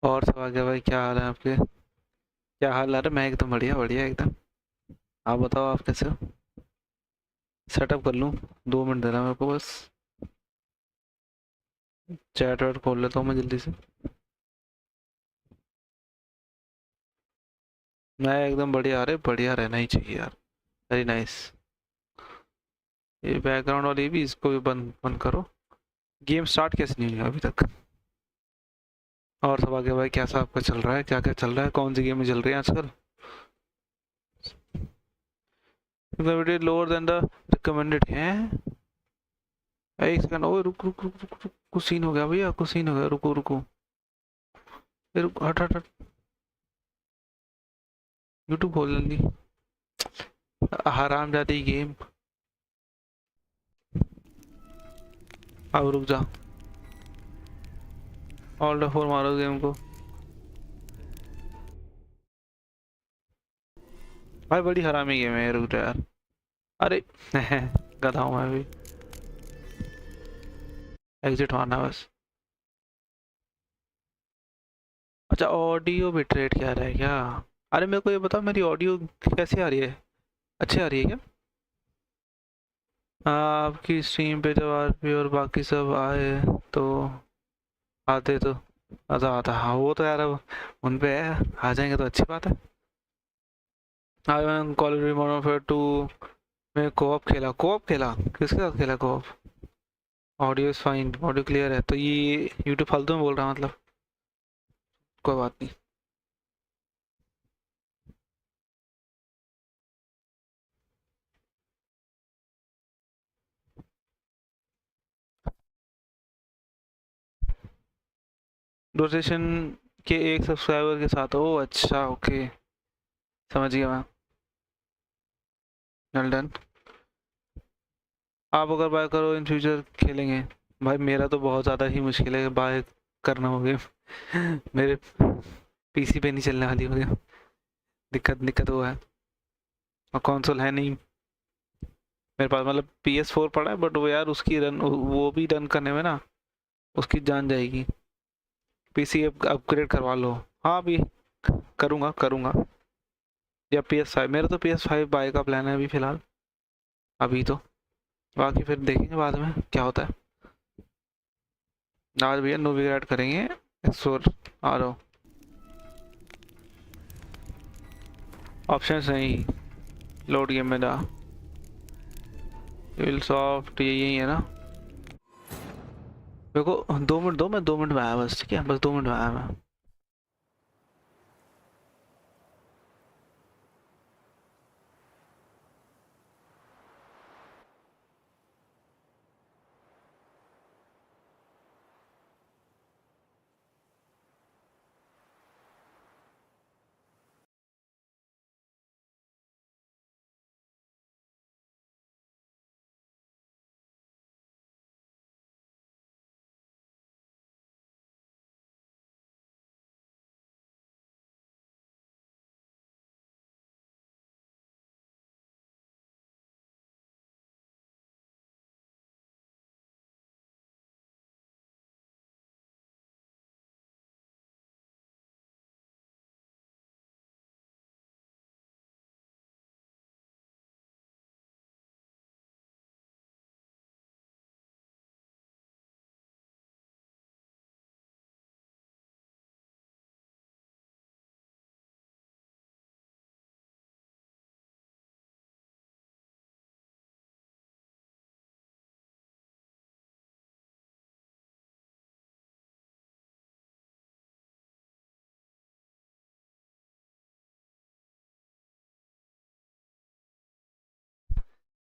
और सब आगे भाई, क्या हाल है आपके? क्या हाल है? अरे मैं एकदम बढ़िया बढ़िया एकदम। आप बताओ, आप कैसे हो? सेटअप कर लूँ? 2 मिनट देना मेरे को बस। चैट वैट खोल लेता हूँ मैं जल्दी से। मैं एकदम बढ़िया। अरे बढ़िया रहना ही चाहिए यार। Very nice. ये बैकग्राउंड वाली भी, इसको भी बंद बंद करो। गेम स्टार्ट कैसे नहीं हुई अभी तक? और सब आगे भाई, कैसा आपका चल रहा है? क्या क्या चल रहा है? कौन सी गेम चल रही है आजकल? Video lower than the recommended है। एक सेकंड, ओए रुक रुक रुक रुक रुक, कुछ सीन हो गया भैया, कुछ सीन हो गया, रुको रुको। ये रुक, हट हट हट। यूट्यूब खोल जल्दी। हराम जाती गेम। अब रुक जा। ऑल्ट फोर मारो गेम को। भाई बड़ी हरामी गेम है, रुक जा यार। अरे गधा हूँ मैं भी। एग्जिट मारना बस। अच्छा, ऑडियो बिट रेट क्या रहा है क्या? अरे मेरे को ये बताओ, मेरी ऑडियो कैसी आ रही है? अच्छी आ रही है क्या? आपकी स्ट्रीम पे जब आरपी और बाकी सब आए तो आते तो आता आता, हाँ वो तो यार अब उन पे है। आ जाएंगे तो अच्छी बात है। आज मैंने call of duty modern warfare 2 में कोऑप खेला। कोऑप खेला? किसके साथ खेला coop? Audio is fine, audio clear है तो ये यूट्यूब फालतू में बोल रहा है मतलब? कोई बात नहीं। रोटेशन के एक सब्सक्राइबर के साथ, ओ अच्छा ओके। समझ गया मैं। Well done. आप अगर बाय करो इन फ्यूचर खेलेंगे? भाई मेरा तो बहुत ज़्यादा ही मुश्किल है बाय करना हो गेम। मेरे पीसी पे नहीं चलने वाली हो गेम। दिक्कत दिक्कत वो है। और कंसोल है नहीं मेरे पास, मतलब PS4 पड़ा है बट वो यार उसकी रन, वो भी रन करने में ना उसकी जान जाएगी। पीसी अपग्रेड करवा लो। हाँ अभी करूँगा करूँगा। या PS5, मेरा तो PS5 बाय का प्लान है अभी फिलहाल। अभी तो बाकी फिर देखेंगे बाद में क्या होता है। आज भैया नोविग्रेड करेंगे। एक्सप्लोर। आ रहा हूँ। ऑप्शंस नहीं। लोड गेम में जा। विल सॉफ्ट यही है ना? मेरे को 2 मिनट दो, मैं 2 मिनट में आया बस, ठीक है? बस 2 मिनट में आया मैं।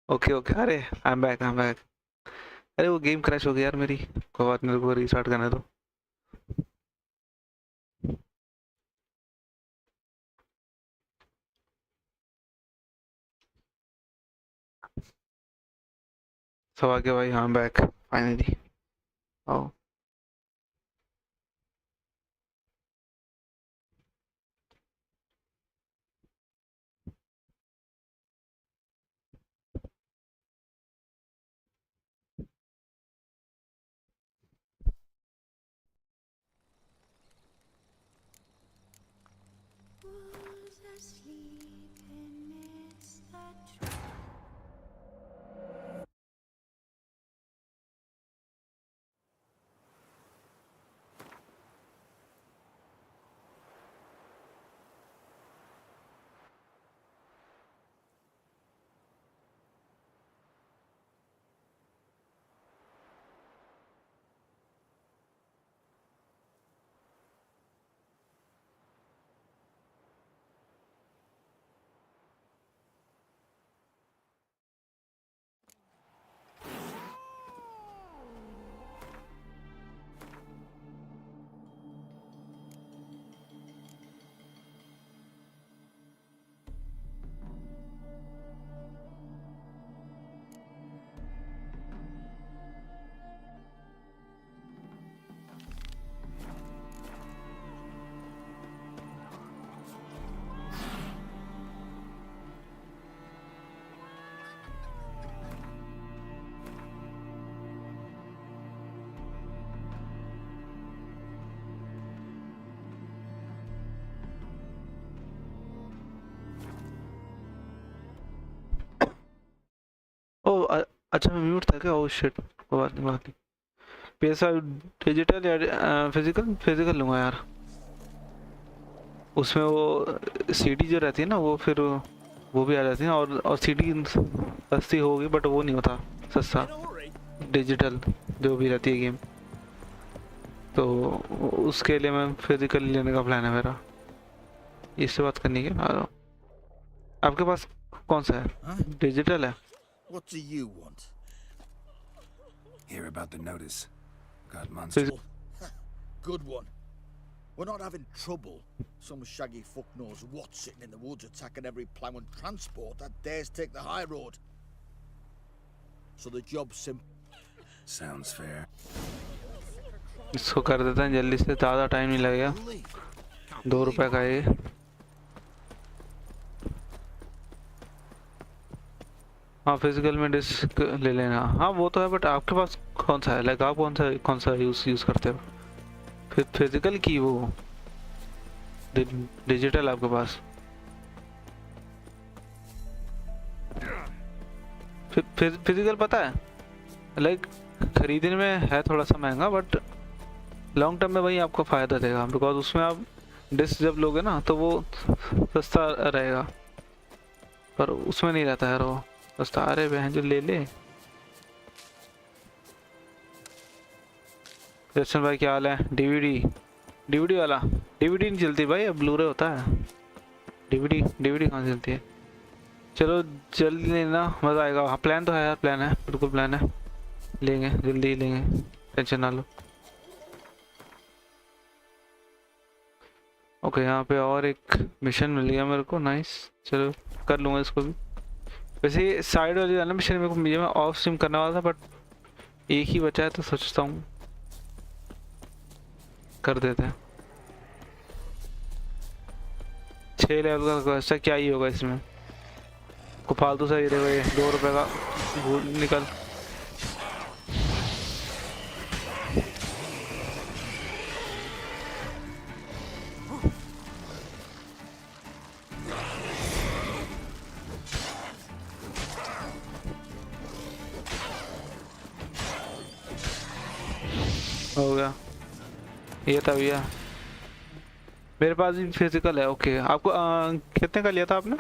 ओके ओके, अरे I am back, I am back. अरे वो गेम क्रैश हो गई यार मेरी। कोई बात नहीं, को रीस्टार्ट करने दो। सब आ गया भाई, हाँ बैक फाइनली। आओ। अच्छा मैं म्यूट था क्या? ओह शिट, कोई बात नहीं बात नहीं। PS5 डिजिटल या फिजिकल? फिजिकल लूँगा यार। उसमें वो सीडी जो रहती है ना, वो फिर वो भी आ जाती है, और सीडी सस्ती होगी बट वो नहीं होता सस्ता, डिजिटल जो भी रहती है गेम। तो उसके लिए मैं फिजिकल लेने का प्लान है मेरा। इससे बात करनी है क्या? आपके पास कौन सा है? डिजिटल है? What do you want? Hear about the notice. Got monster. Physical? Good one. We're not having trouble. Some shaggy fuck knows what sitting in the woods attacking every plough and transport that dares take the high road. So the job's simple. Sounds fair. इसको कर देते हैं जल्दी से, ज़्यादा time नहीं लगेगा। 2 रुपए का ये। हाँ फिजिकल में डिस्क ले लेना, हाँ वो तो है, बट आपके पास कौन सा है? लाइक आप कौन सा यूज़ करते हो? फिर फिजिकल की वो डिजिटल आपके पास? फिजिकल पता है लाइक खरीदने में है थोड़ा सा महंगा, बट लॉन्ग टर्म में वही आपको फ़ायदा देगा, बिकॉज उसमें आप डिस्क जब लोगे ना तो वो सस्ता रहेगा, पर उसमें नहीं रहता है वो सस्ता। अरे बहन जो ले ले। दर्शन भाई क्या हाल है? डीवीडी वाला? डीवीडी नहीं चलती भाई, अब ब्लूरे होता है। डीवीडी कहाँ चलती है? चलो जल्दी लेना, मज़ा आएगा। हाँ प्लान तो है यार, प्लान है, बिल्कुल प्लान है। लेंगे, जल्दी ही लेंगे, टेंशन ना लो। ओके यहाँ पे और एक मिशन मिल गया मेरे को, नाइस। चलो कर लूँगा इसको भी। वैसे साइड वाली वाला मिशन मेरे को मैं ऑफ स्ट्रीम करने वाला था, बट एक ही बचा है तो सोचता हूँ कर देते हैं। 6 लेवल का खर्चा क्या ही होगा इसमें, को फालतू सा ये देखो, ये 2 रुपए का निकल। हो गया ये था भैया। मेरे पास भी फिजिकल है। ओके आपको कितने का लिया था आपने?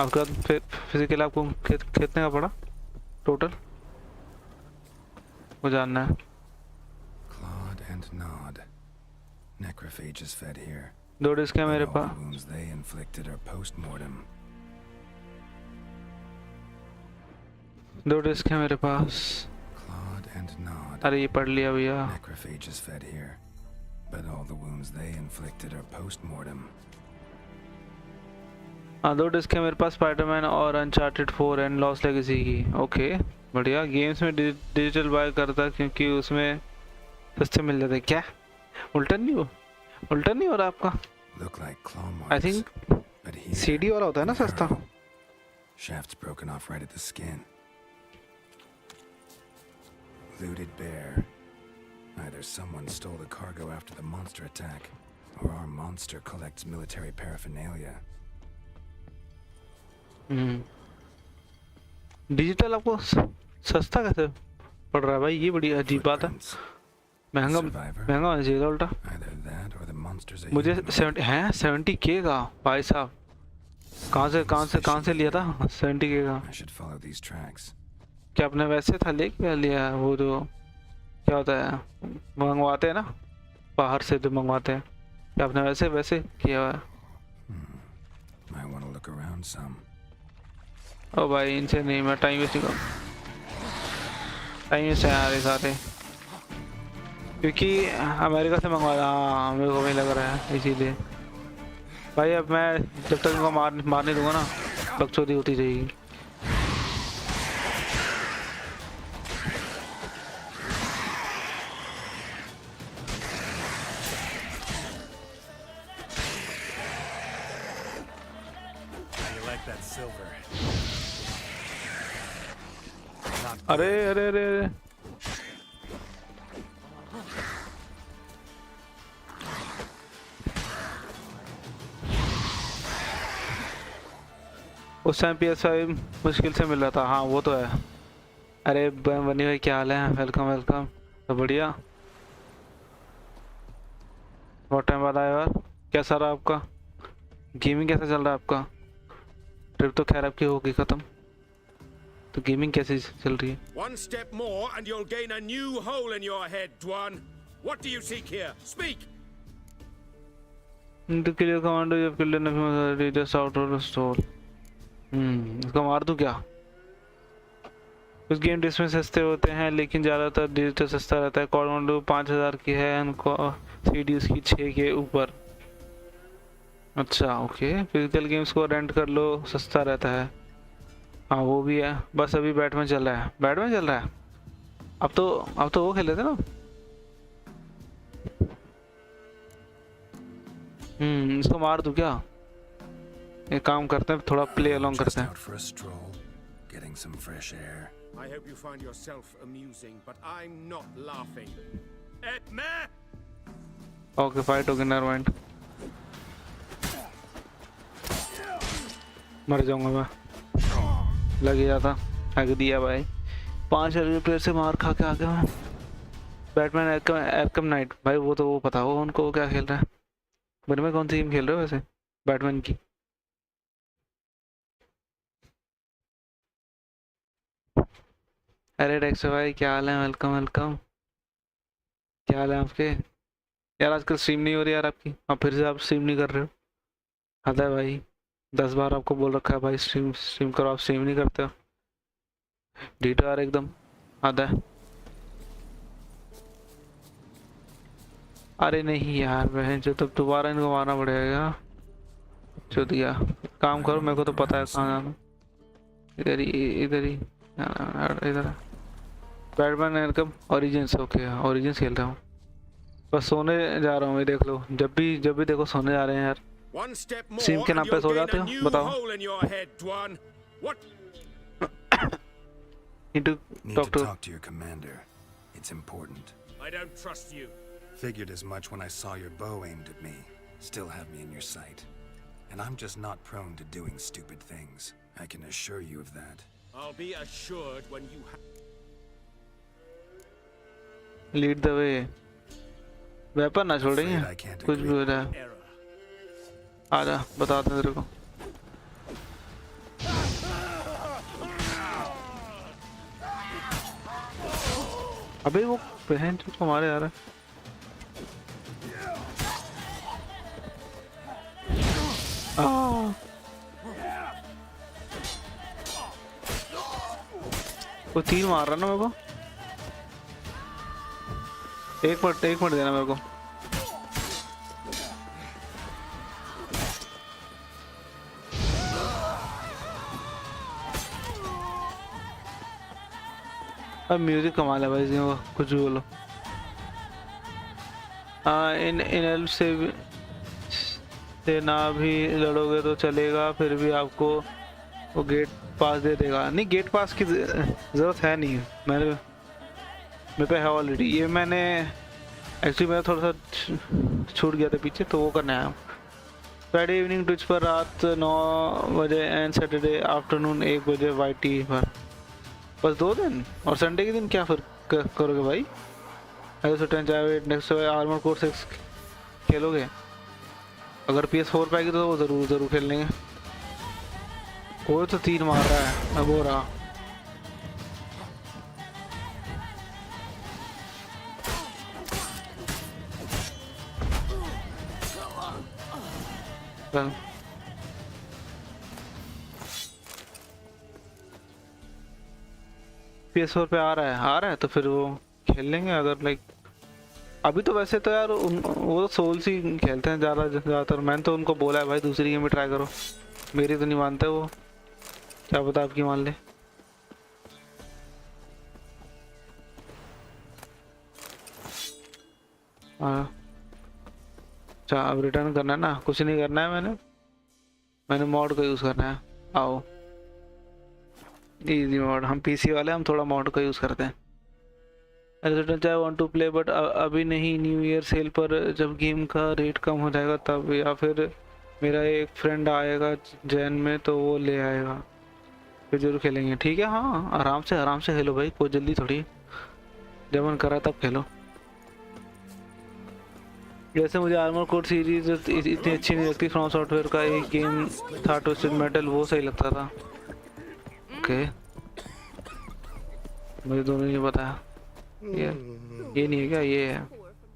आपका फिजिकल आपको कितने का पड़ा टोटल, वो जानना है। Clawed and gnawed. Necrophages fed here. 2 disk है मेरे But all पास। the wounds they inflicted are post-mortem. 2 disk है मेरे पास। Clawed and gnawed. अरे ये पढ़ लिया भैया। Necrophages fed here. But all the wounds they inflicted are post-mortem. हाँ 2 डिस्क है मेरे पास, स्पाइडरमैन और अनचार्टेड 4 एंड लॉस्ट लेगेसी की। ओके बढ़िया। गेम्स में डिजिटल बाय करता क्योंकि उसमें सस्ते मिल जाते। क्या उल्टा नहीं हो रहा आपका? Look like claw I marks. Think But here, CD वाला होता है ना सस्ता। arrow. Shaft's broken off right at the skin. Looted bear. Either someone stole the cargo after the monster attack, or our monster collects military paraphernalia. Digital आपको सस्ता कैसे पड़ रहा है भाई? ये बड़ी अजीब बात है। Footprints. महंगा Survivor. होना चाहिए था उल्टा। Either that or the monster's a मुझे human. 70K का भाई साहब, कहाँ से लिया था 70K का? I should follow these tracks. क्या आपने वैसे था ले क्या लिया है? वो जो क्या होता है मंगवाते हैं ना बाहर से, जो मंगवाते हैं, क्या आपने वैसे किया हुआ है? Might want to look around some. ओ भाई इनसे नहीं, मैं टाइम वेस्ट कर, टाइम वेस्ट है यार ये सारे, क्योंकि अमेरिका से मंगवाया। हाँ मेरे को भी लग रहा है इसीलिए। भाई अब मैं जब तक इनको मार नहीं दूंगा ना, बकचोदी होती रहेगी। अरे उस टाइम PS5 मुश्किल से मिल रहा था। हाँ वो तो है, अरे बनी भाई, क्या हाल है? Welcome welcome. तो बढ़िया। बहुत टाइम बाद आया यार। कैसा रहा आपका गेमिंग? कैसा चल रहा है आपका? ट्रिप तो खैर आपकी होगी खत्म, तो गेमिंग कैसी चल रही है? One step more and you'll gain a new hole in your head, Dwan. What do you seek here? Speak! To kill your commander, you have killed enough of just out of the stall. इसको मार दूं क्या? कुछ game disc में सस्ते होते हैं, लेकिन ज़्यादातर डिजिटल सस्ता रहता है। कॉर्डो 5000 की है, उनको सीडी उसकी 6 के ऊपर। अच्छा ओके, फिजिकल गेम्स को रेंट कर लो, सस्ता रहता है। हाँ वो भी है। बस अभी बैटमैन चल रहा है, बैटमैन चल रहा है। अब तो वो खेले थे ना। इसको मार दूं क्या? एक काम करते हैं, थोड़ा प्ले अलोंग करते हैं। Out for a stroll, getting some fresh air. I hope you find yourself amusing, but I'm not laughing. Meh! Okay fight होगी, नेवर माइंड। मर जाऊंगा मैं, लग ही जाता। हक दिया भाई। 5 अलग प्लेयर से मार खा के आ गया मैं। बैटमैन आर्कम नाइट भाई, वो तो वो पता होगा उनको, वो क्या खेल रहा है। मेरे में कौन सी गेम खेल रहे हो वैसे बैटमैन की? अरे डेक्स भाई, क्या हाल है? Welcome welcome. क्या हाल है आपके? यार आजकल स्ट्रीम नहीं हो रही यार आपकी, अब फिर से आप स्ट्रीम नहीं कर रहे हो। हद है भाई, 10 बार आपको बोल रखा है भाई स्ट्रीम स्ट्रीम करो, आप स्ट्रीम नहीं करते हो। डीटो यार एकदम हद है। अरे नहीं यार बहन, जो तब दोबारा इनको मारना पड़ेगा। जो दिया काम करो, मेरे को तो पता है कहाँ जाना। इधर ही इधर ही इधर। Batman Arkham origins, okay origins खेल रहा हूँ। बस सोने जा रहा हूँ, ये देख लो। जब भी देखो सोने जा रहे हैं यार। One step more सिम के नाम and पे you'll सो gain जाते a हो? new बताओ। hole in your head, Dwan. What? Need to Need talk to to talk to your commander. It's important. I don't trust you. Figured as much when I saw your bow aimed at me. Still have me in your sight. And I'm just not prone to doing stupid things. I can assure you of that. I'll be assured when you have. Lead the way. Weapon ना छोड़ेंगे, Afraid I can't कुछ भी agree. हो जाए। Error. आजा बताते हैं तेरे को। अबे वो बहन जो हमारे आ रहा है। वो तीर मार रहा ना मेरे को। एक मिनट देना मेरे को। अब म्यूजिक कमाल है भाई इसमें, वो कुछ भी बोलो। इन एल्फ से ना भी लड़ोगे तो चलेगा, फिर भी आपको वो गेट पास दे देगा। नहीं गेट पास की ज़रूरत है नहीं, मेरे पे है ऑलरेडी। ये मैंने एक्चुअली मेरा थोड़ा सा छूट गया था पीछे, तो वो करने आया हूँ। फ्राइडे इवनिंग ट्विच पर रात 9 बजे एंड सैटरडे आफ्टरनून 1 बजे वाईटी पर। बस 2 दिन? और संडे के दिन क्या फिर करोगे भाई? नेक्स्ट आर्मर कोर 6 खेलोगे? अगर PS4 पाएगी तो वो ज़रूर खेल लेंगे। वो तो 3 मार रहा है, अब हो रहा। चल PS4 पे आ रहा है तो फिर वो खेल लेंगे। अगर लाइक अभी तो वैसे तो यार वो तो सोल्स ही खेलते हैं ज़्यादातर। मैंने तो उनको बोला है भाई दूसरी गेम में ट्राई करो, मेरी तो नहीं मानते वो। क्या पता आपकी मान ले। हाँ अच्छा, अब रिटर्न करना है ना, कुछ नहीं करना है। मैंने मॉड का यूज़ करना है। आओ इजी मॉड, हम पीसी वाले, हम थोड़ा मॉड का यूज़ करते हैं। I want to play but अभी नहीं, न्यू ईयर सेल पर जब गेम का रेट कम हो जाएगा तब, या फिर मेरा एक फ्रेंड आएगा जैन में तो वो ले आएगा। फिर जरूर खेलेंगे, ठीक है। हाँ आराम से खेलो भाई, कोई जल्दी थोड़ी, जब मन करा तब खेलो। जैसे मुझे आर्मर कोर सीरीज इतनी अच्छी नहीं लगती, फ्रॉम सॉफ्टवेयर का एक गेम था ट्विस्टेड मेटल, वो सही लगता था। ओके, मुझे दोनों नहीं पता। ये नहीं है क्या, ये है।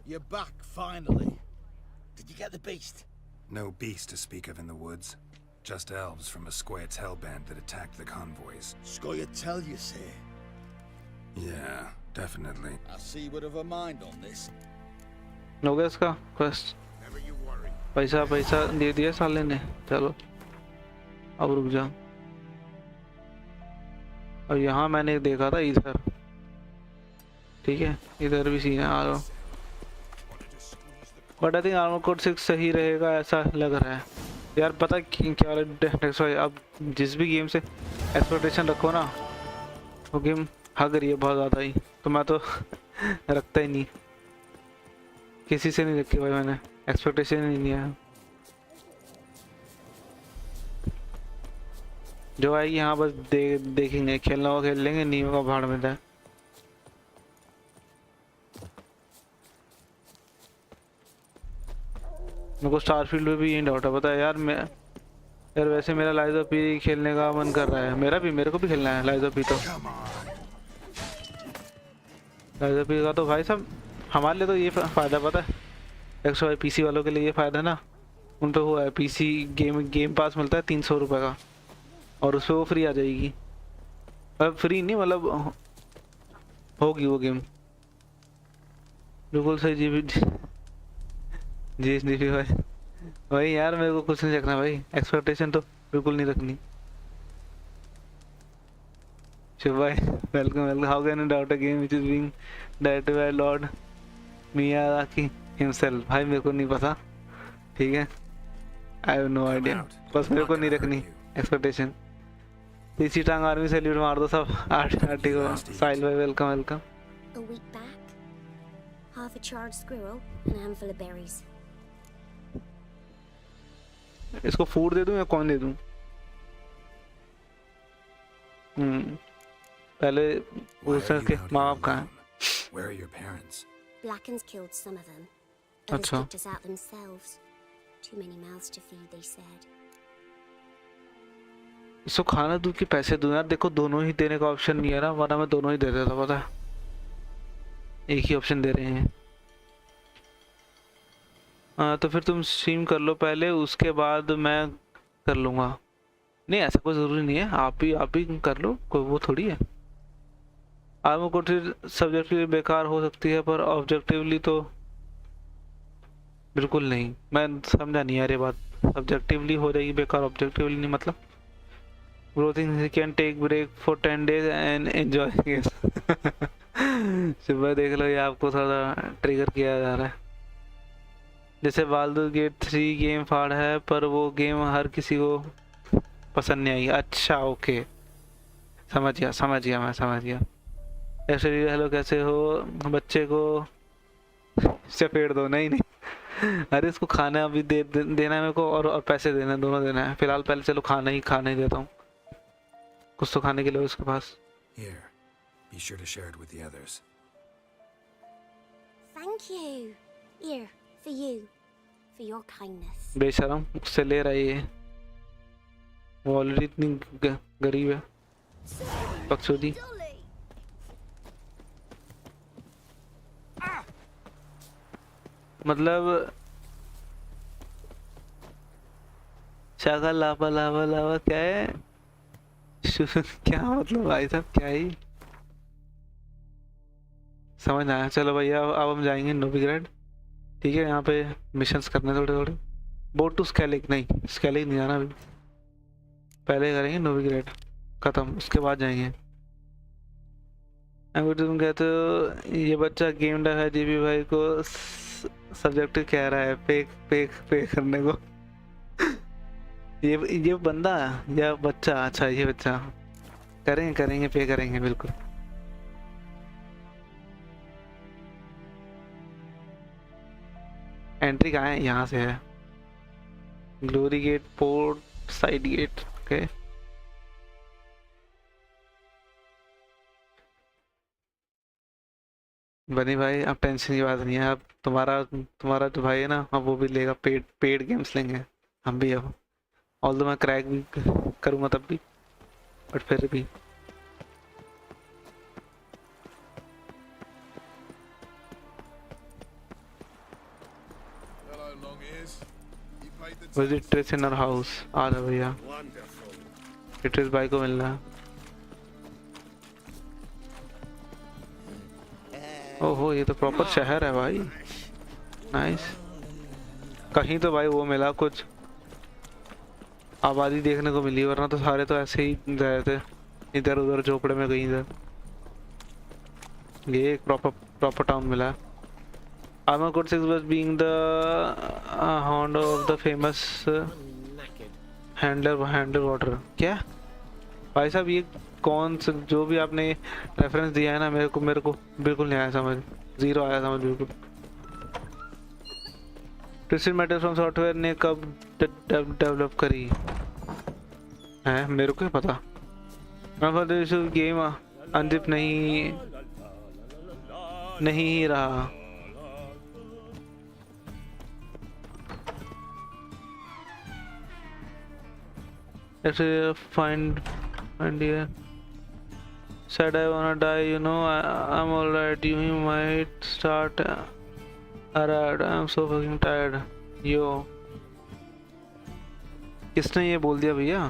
You're back finally. Did you get the beast? No beast to speak of in the woods. Just elves from a Scoia'tael band that attacked the convoys. Scoia'tael, you say? Yeah, definitely. I see you would have a mind on this. हो गया इसका quest, पैसा पैसा दे दिया साले ने। चलो अब रुक जा। अब यहाँ मैंने देखा था इधर, ठीक है, इधर भी सीन है। आ रहा, but I think armour code 6 सही रहेगा ऐसा लग रहा है यार। पता क्या नेक्स्ट भाई, अब जिस भी गेम से एक्सपेक्टेशन रखो ना, वो गेम हग रही है बहुत ज़्यादा ही, तो मैं तो रखता ही नहीं, किसी से नहीं रखी भाई मैंने, एक्सपेक्टेशन ही नहीं है। जो आएगी यहाँ बस देखेंगे, खेलना हो खेल लेंगे, नहीं होगा भाड़ में जाए। मेरे को स्टारफील्ड में भी यही डाउट है, पता है यार। मैं यार वैसे मेरा लाइज ऑफ पी खेलने का मन कर रहा है, मेरे को भी खेलना है लाइज ऑफ पी। तो लाइज ऑफ पी का तो भाई साहब हमारे लिए तो ये फ़ायदा, पता है, एक्स्ट्रा भाई पीसी वालों के लिए ये फ़ायदा है ना, उन पे हुआ है पीसी गेम पास मिलता है 300 रुपये का, और उस पर वो फ्री आ जाएगी। अब फ्री नहीं, मतलब होगी वो गेम, बिल्कुल सही। जी भाई, वही यार, मेरे को कुछ नहीं रखना भाई, एक्सपेक्टेशन तो बिल्कुल नहीं रखनी। शिव भाई welcome. How can you doubt a game which is being directed by Lord Miyazaki himself? भाई मेरे को नहीं पता, ठीक है, आई हैव नो आइडिया, बस मेरे को नहीं रखनी एक्सपेक्टेशन। इसी टांग आर्मी सैल्यूट मार दो सब। आर्टी को साहिल भाई welcome. A week back, half a charred squirrel and a handful of berries. इसको फूड दे दूं या कौन दे दूं? पहले पूछना के माँ बाप कहाँ हैं? Where are your parents? Blackens killed some of them. Others अच्छा। picked us out themselves. Too many mouths to feed, they said. इसको खाना दूं कि पैसे दूं यार? देखो दोनों ही देने का ऑप्शन नहीं है ना, वरना मैं दोनों ही दे देता, पता है। एक ही ऑप्शन दे रहे हैं। हाँ तो फिर तुम स्ट्रीम कर लो पहले, उसके बाद मैं कर लूँगा। नहीं ऐसा कोई ज़रूरी नहीं है, आप ही कर लो, कोई वो थोड़ी है। आर्मर कोड सब्जेक्टिवली बेकार हो सकती है, पर ऑब्जेक्टिवली तो बिल्कुल नहीं। मैं समझा नहीं यार ये बात, सब्जेक्टिवली हो जाएगी बेकार, ऑब्जेक्टिवली नहीं मतलब। ग्रोथिंग can take break for 10 days and enjoy games. सुबह देख लो, ये आपको थोड़ा ट्रिगर किया जा रहा है। जैसे बाल्डुर गेट 3 गेम फाड़ है, पर वो गेम हर किसी को पसंद नहीं आई। अच्छा ओके, समझ गया मैं समझ गया। ऐसे हेलो कैसे हो, बच्चे को चपेट दो। नहीं अरे इसको खाना अभी देना है मेरे को, और पैसे देना है, दोनों देना है। फिलहाल पहले चलो खाना ही देता हूँ, कुछ तो खाने के लिए उसके पास। Here, be sure to share it with the others. Thank you. Here, for you. For your kindness. बेशरम उससे ले रही है, वो ऑलरेडी इतनी गरीब है, बकचोदी। मतलब शाका लावा क्या है? क्या मतलब भाई साहब, क्या ही समझ आया। चलो भैया अब हम जाएंगे नोविग्रेड, ठीक है। यहाँ पे मिशंस करने थोड़े। बोट टू स्केलिक नहीं जाना अभी, पहले करेंगे नोविग्रेड खत्म, उसके बाद जाएंगे। तुम कहते हो ये बच्चा गेम डेव है, जीबी भाई को सब्जेक्ट कह रहा है पे करने को। ये बंदा या बच्चा? अच्छा ये बच्चा, करेंगे पे करेंगे बिल्कुल। एंट्री कहाँ है? यहाँ से है, glory gate, port side gate. Okay बनी भाई, अब टेंशन की बात नहीं है। अब तुम्हारा तुम्हारा जो भाई है ना, अब वो भी लेगा, पेड पेड गेम्स लेंगे हम भी अब। ऑल्दो मैं क्रैक भी करूँगा तब भी, बट फिर भी। Hello, long ears. You paid the visit trace in our house. आ रहा भैया, Wonderful. ट्रेस भाई को मिलना है। ओहो, ये तो प्रॉपर शहर है भाई। नाइस। कहीं तो भाई वो मिला, कुछ आबादी देखने को मिली, वरना तो सारे तो ऐसे ही रहे थे इधर उधर झोपड़े में कहीं इधर। ये एक प्रॉपर प्रॉपर टाउन मिला है। Armor Code 6 was being the hound of the famous handler water। क्या भाई साहब, ये कौन सा जो भी आपने रेफरेंस दिया है ना, मेरे को बिल्कुल नहीं आया समझ, जीरो आया समझ बिल्कुल। ट्विस्टेड मेटल फ्रॉम सॉफ्टवेयर ने कब डेवलप करी है, मेरे को ही पता। गेम अनजिप नहीं ही रहा। Let's find here. Said I wanna die, you know. I'm alright. You might start. Alright, I'm so fucking tired. Yo. किसने ये बोल दिया भैया?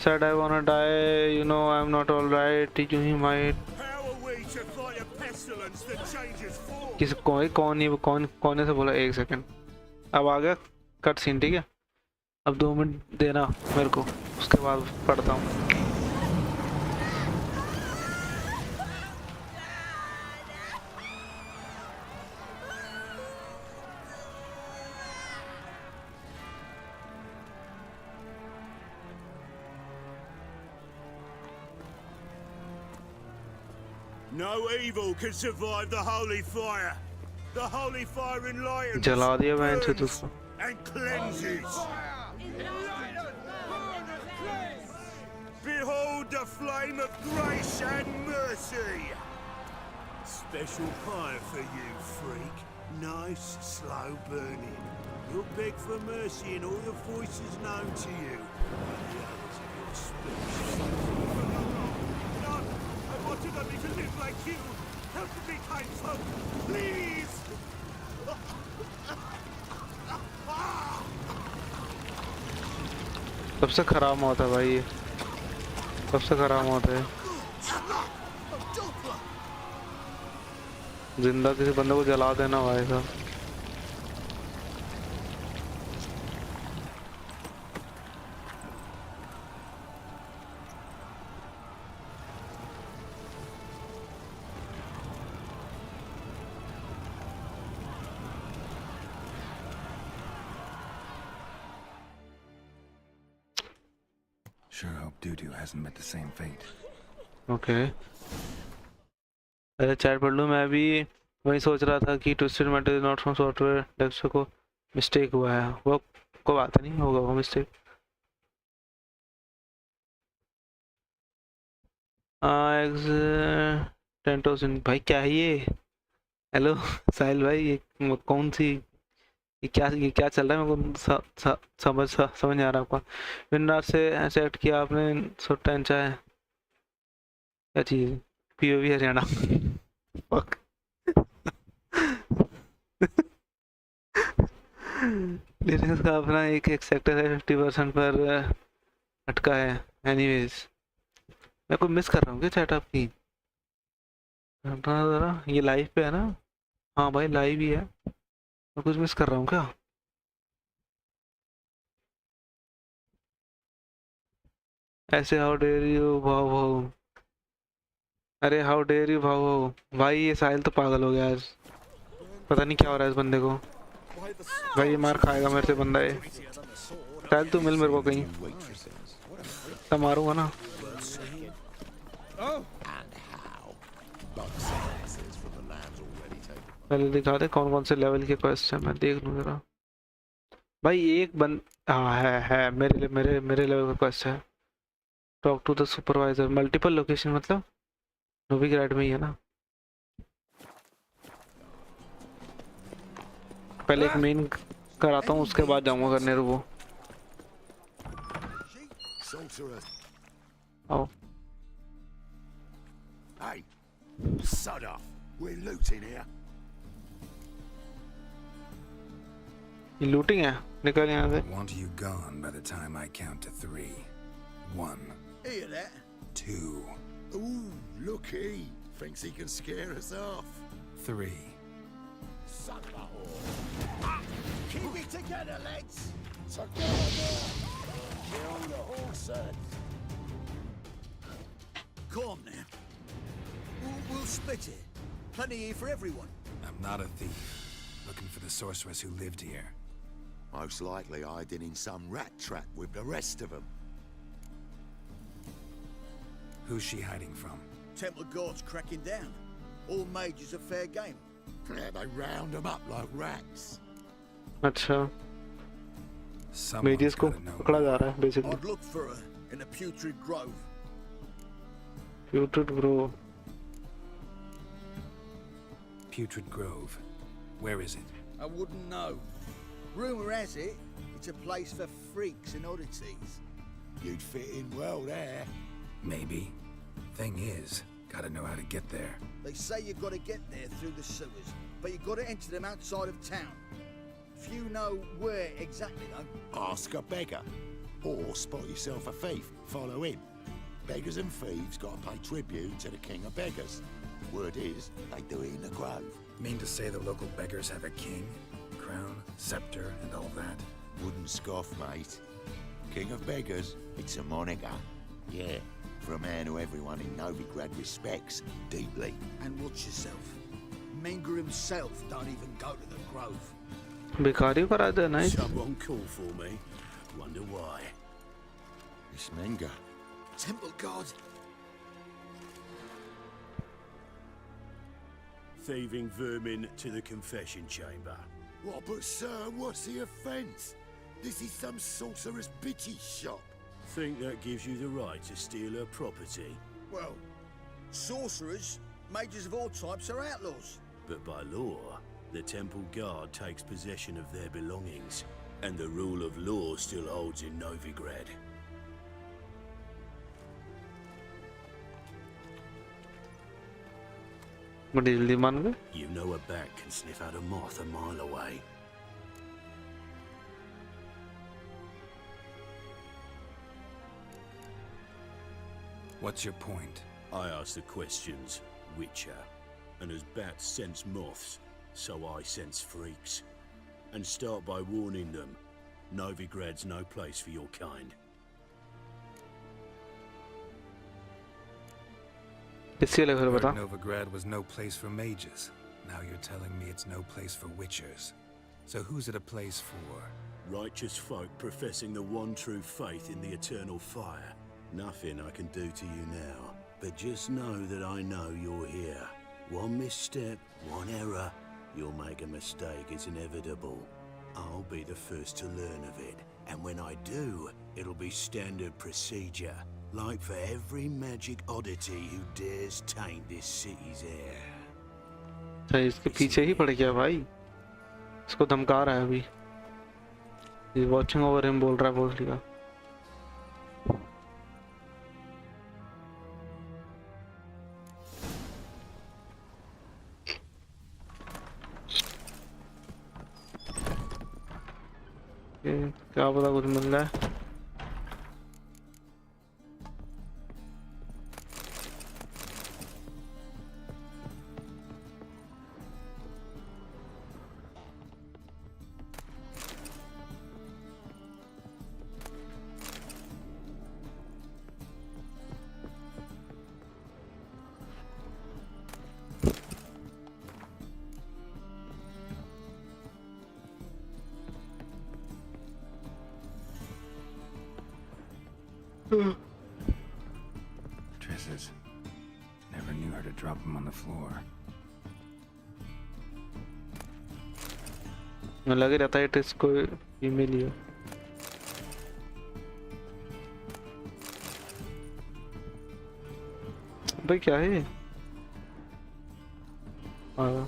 Said I wanna die, you know. I'm not alright. You might. How are we to fight a pestilence that changes form? किस कौन से बोला? एक सेकंड, अब आ गया कट सीन, ठीक है। अब 2 मिनट देना मेरे को, उसके बाद पढ़ता हूँ। No evil can survive the holy fire. The holy fire enlightens, जला दिया बहन से burns, तुझको। and cleanses. Behold the flame of grace and mercy. Special fire for you, freak. Nice, slow burning. You'll beg for mercy in all the voices known to you. And the others of your species. No, I wanted only to live like you. Help me, kind folk, please. सबसे खराब मौत है भाई ये, सबसे खराब मौत है। जिंदा किसी बंदे को जला देना भाई साहब। Sure hope Doo-Doo hasn't met the same fate. Okay, अरे चैट पढ़ लूँ। मैं भी वही सोच रहा था कि twisted metal not from software developer को मिस्टेक हुआ है। वो को बात नहीं होगा वो मिस्टेक। टेंटोसिन भाई, क्या है ये? हेलो साहिल भाई, ये कौन सी, ये क्या चल रहा है? मेरे को समझ नहीं आ रहा आपका। विंडर से ऐसे एक्ट किया आपने, सो टेंचा है क्या चीज़? पीओवी हरियाणा। फक। लिनक्स का अपना एक सेक्टर है, 50% पर अटका है। एनीवेज, मैं कुछ मिस कर रहा हूँ क्या चैट आपकी? जरा ये लाइव पे है ना? हाँ भाई लाइव ही है। मैं कुछ मिस कर रहा हूँ क्या? ऐसे हाउ डेयर यू भाव भाव। अरे हाउ डेयर यू भाव भाव भाई। ये साहिल तो पागल हो गया आज, पता नहीं क्या हो रहा है इस बंदे को। भाई ये मार खाएगा मेरे से बंदा है। साहिल तू मिल मेरे को कहीं, तब मारूंगा ना। पहले दिखा दे कौन कौन से लेवल के क्वेस्ट है, मैं देख लूँ जरा। भाई एक बंद, हाँ है मेरे लेवल का क्वेस्ट है। Talk to the supervisor, multiple location, मतलब नोविग्राड में ही है ना? पहले एक मेन कराता हूँ, उसके बाद जाऊंगा करने वो। Sorcerers. आओ। Hey, sod off. We're looting here. ये लूटिंग है, निकल यहाँ से। Want you gone by the time I count to 3. 1, Hear that? 2, Ooh, looky. Thinks he can scare us off. 3. Son of a whore. Keep it together, lads. Together. Kill the horses. Calm now. We'll split it. Plenty here for everyone. I'm not a thief. Looking for the sorceress who lived here. Most likely hiding in some rat trap with the rest of them. Who's she hiding from? Temple Guard's cracking down. All mages are fair game. Yeah, they round them up like rats. अच्छा, Someone's मेडियस को gotta know. पकड़ा जा रहा है basically. I'd look for her in the Putrid Grove. Putrid Grove. Putrid Grove. Where is it? I wouldn't know. Rumour has it, it's a place for freaks and oddities. You'd fit in well there. Maybe. Thing is, gotta know how to get there. They say you've got to get there through the sewers, but you've got to enter them outside of town. Few know where exactly, though. Ask a beggar. Or spot yourself a thief. Follow him. Beggars and thieves got to pay tribute to the king of beggars. Word is, they do it in the grove. Mean to say the local beggars have a king, crown, scepter, and all that? Wouldn't scoff, mate. King of beggars, it's a moniker. Yeah, for a man who everyone in Novigrad respects deeply. And watch yourself. Menger himself don't even go to the grove. भिखारी को करा देना है। Someone call for me. Wonder why. It's Menger. Temple Guard. Thieving vermin to the confession chamber. What, but sir, what's the offence? This is some sorcerer's bitchy shop. Think that gives you the right to steal her property? Well, sorcerers, mages of all types are outlaws. But by law, the temple guard takes possession of their belongings, and the rule of law still holds in Novigrad. बड़ी जल्दी मान गए। You know a bat can sniff out a moth a mile away. What's your point? I ask the questions, Witcher, and as bats sense moths, so I sense freaks. And start by warning them, Novigrad's no place for your kind. इससे लग रहा Heard बता। Novigrad was no place for mages. Now you're telling me it's no place for witchers. So who's it a place for? Righteous folk professing the one true faith in the eternal fire. Nothing I can do to you now, but just know that I know you're here. One misstep, one error, you'll make a mistake, it's inevitable. I'll be the first to learn of it, and when I do, it'll be standard procedure, like for every magic oddity who dares taint this city's air. अच्छा, इसके पीछे ही पड़ गया भाई। इसको धमका रहा है अभी। He's watching over him बोल रहा है बोल लिया। क्या पता कुछ मिल रहा है। Tris's. Never knew her to drop him on the floor. लग रहता है टेस्ट को ईमेल ही है। भाई क्या है? हाँ।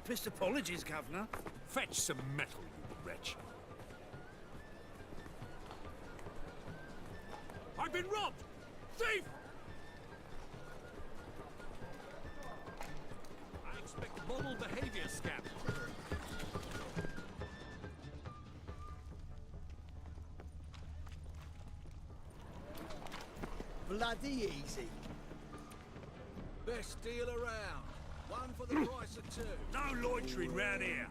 Deepest apologies, Governor. Fetch some metal, you wretch. I've been robbed! Thief! I expect model behavior, scamp. Bloody easy. Best deal around. One for the price of two. No loitering round here.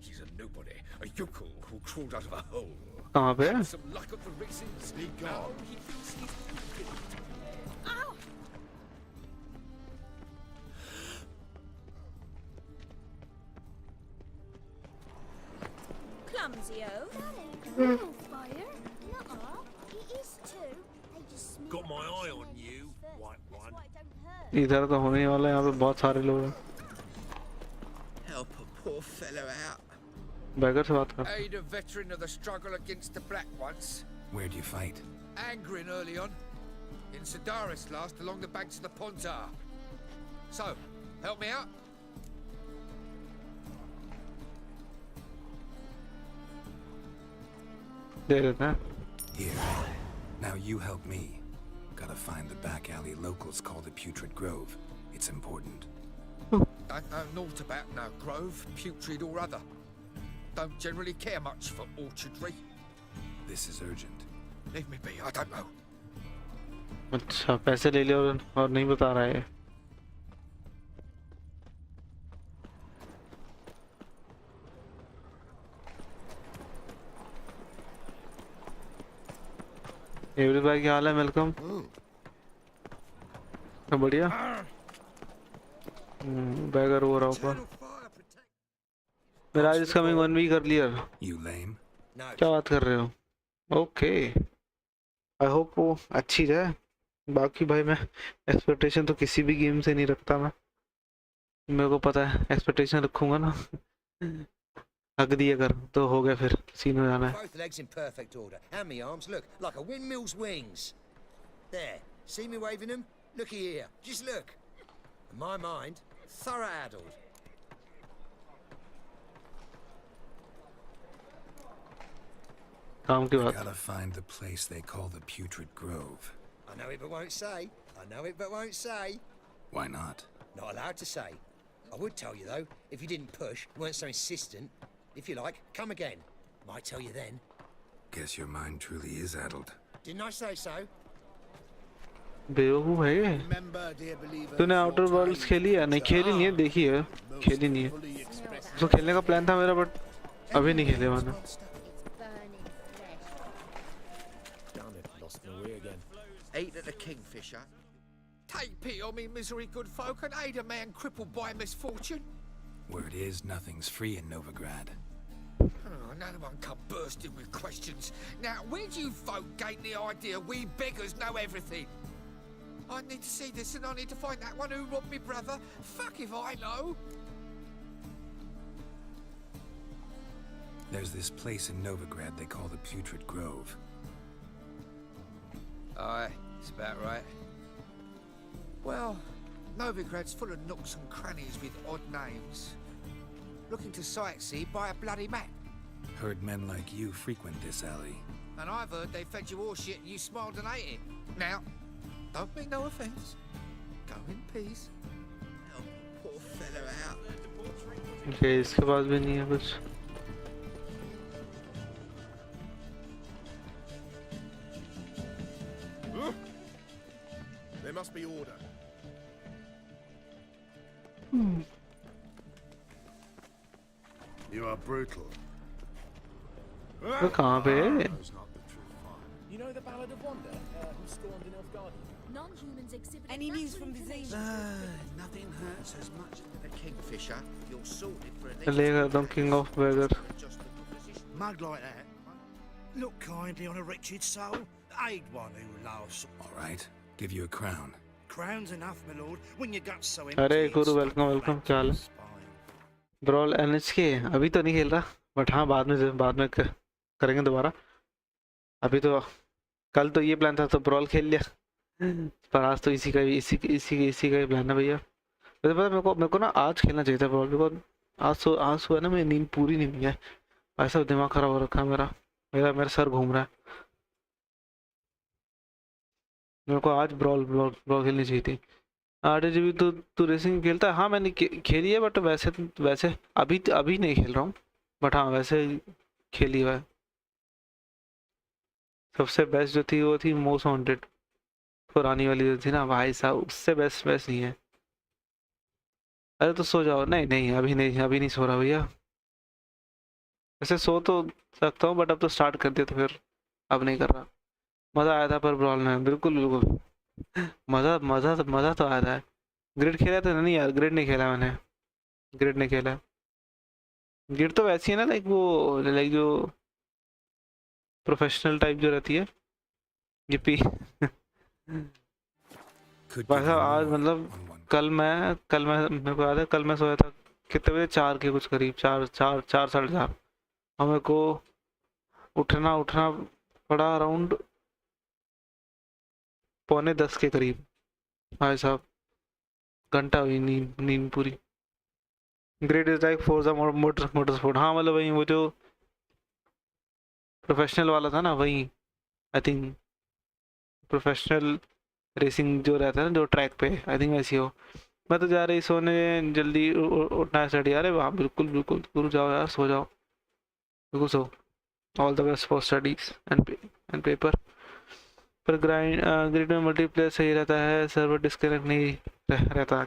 He's a nobody, a yokel who crawled out of a hole. कहाँ पे? Some luck at the races. Be gone. Now he thinks he's Ow! Clumsy-o. Fire? Nuh-uh. It is too. They just smear Got my ash eye and on then you, first. white That's one. why it don't hurt. इधर तो होने ही वाला है, यहाँ पे बहुत सारे लोग हैं. Help a poor fellow out. Beggar से बात कर. Aid a veteran of the struggle against the Black once. Where'd you fight? Angering early on. In Sedaris last, along the banks of the Pontar. So, help me out? दे देते हैं. Here. Now you help me. Gotta find the back alley locals call the Putrid Grove. It's important. Don't know naught about no grove, putrid or other. Don't generally care much for orchardry. This is urgent. Leave me be, I don't know. अच्छा पैसे ले लिया और नहीं बता रहा है. Every भाई क्या हाल है? वेलकम. बढ़िया. बैगर हो रहा होगा. Eternal fire protect. मेरा आज इसका मैं 1 वीक कर लिया. You lame? No. क्या बात कर रहे हो? ओके. आई होप वो अच्छी जाए. बाकी भाई मैं एक्सपेक्टेशन तो किसी भी गेम से नहीं रखता. मैं मेरे को पता है एक्सपेक्टेशन रखूंगा ना हक दिया कर तो हो गया, फिर सीन हो जाना है. Both legs in perfect order. And me arms, look, like a windmill's wings. There, see me waving them? Looky here, just look. In my mind, thorough addled. काम की बात. Gotta find the place they call the Putrid Grove. I know it but won't say. I know it but won't say. Why not? Not allowed to say. I would tell you though, if you didn't push, weren't so insistent. If you like, come again. Might tell you then. Guess your mind truly is addled. Didn't I say so? बेवकूफ है ये. Remember, dear believer, तूने your outer time worlds is खेली है? नहीं खेली नहीं है, देखी है. most खेली नहीं है. fully expressed. तो खेलने का प्लान था मेरा, बट अभी नहीं खेले मैंने. It's burning flesh. Damn it, lost my way again. Eat at the Kingfisher. Take pity on me, misery good folk, and aid a man crippled by misfortune. Word is, nothing's free in Novigrad. Oh, another one come bursting with questions. Now, where do you folk gain the idea we beggars know everything? I need to see this, and I need to find that one who robbed me brother. Fuck if I know. There's this place in Novigrad they call the Putrid Grove. Aye, it's about right. Well, Novigrad's full of nooks and crannies with odd names. Looking to sightsee by a bloody map. Heard men like you frequent this alley. And I've heard they fed you all shit and you smiled and ate it. Now, don't mean no offence. Go in peace. Help a poor fellow out. Okay, इसके पास भी नहीं है कुछ. There must be order. You are brutal. तो कहाँ पे है? Knows not the true fire. You know the Ballad of Wonder, who stormed in Elfgarden? Non-humans exhibit Any news from the Zane? Nothing hurts as much as the Kingfisher. You're sorted for a ले करता हूँ king of beggar. Just the proposition. Mug like that. Look kindly on a wretched soul. Aid one who loves. All right, give you a crown. Crown's enough, my lord, when your gut's so empty. अरे गुरु, it's welcome welcome. क्या हाल है? spine. Brawl NHK अभी तो नहीं खेल रहा, but हाँ बाद में करेंगे दोबारा. अभी तो कल तो ये प्लान था तो ब्रॉल खेल लिया, पर आज तो इसी का ही प्लान है भैया. वैसे पता है मेरे को ना आज खेलना चाहिए था ब्रॉल, बिकॉज आज सुबह ना मेरी नींद पूरी नहीं हुई है। ऐसा दिमाग खराब हो रखा है मेरा, मेरा सर घूम रहा है। मेरे को आज ब्रॉल ब्रॉल ब्रॉल खेलनी चाहिए थी। 8 GB तू रेसिंग खेलता है? हाँ मैंने खेली है, बट वैसे अभी अभी नहीं खेल रहा हूँ, बट हाँ वैसे खेली हुआ है। सबसे बेस्ट जो थी वो थी मोस्ट वांटेड, पुरानी वाली जो थी ना भाई साहब, उससे बेस्ट बेस्ट नहीं है। अरे तो सो जाओ। नहीं नहीं अभी नहीं सो रहा भैया। वैसे सो तो सकता हूँ, बट अब तो स्टार्ट कर दिया तो फिर अब नहीं कर रहा। मज़ा आया था पर ब्रॉल में, बिल्कुल बिल्कुल मज़ा तो आया था। ग्रिड खेला था? नहीं यार, ग्रिड नहीं खेला मैंने, ग्रिड नहीं खेला। ग्रिड तो वैसी है ना, लाइक जो प्रोफेशनल टाइप जो रहती है ये पी Could भाई give साहब you आज more मतलब on one. कल मैं मेरे को याद है, कल मैं सोया था कितने बजे, 4 के कुछ करीब, 4 4 4 4:30। और मेरे को उठना पड़ा अराउंड 9:45 के करीब। भाई साहब घंटा हुई नींद पूरी। Great is like Forza motor sport. हाँ मतलब वही, वो जो प्रोफेशनल वाला था ना वही, आई थिंक प्रोफेशनल रेसिंग जो रहता है ना जो ट्रैक पे, आई थिंक वैसी हो। मैं तो जा रही सोने, जल्दी उठना स्टडी। अरे वाह, बिल्कुल बिल्कुल गुरु, जाओ यार सो जाओ, बिल्कुल सो। All the best for studies and paper. पर ग्रिड में मल्टीप्लेयर सही रहता है, सर्वर डिस्कनेक्ट नहीं रहता।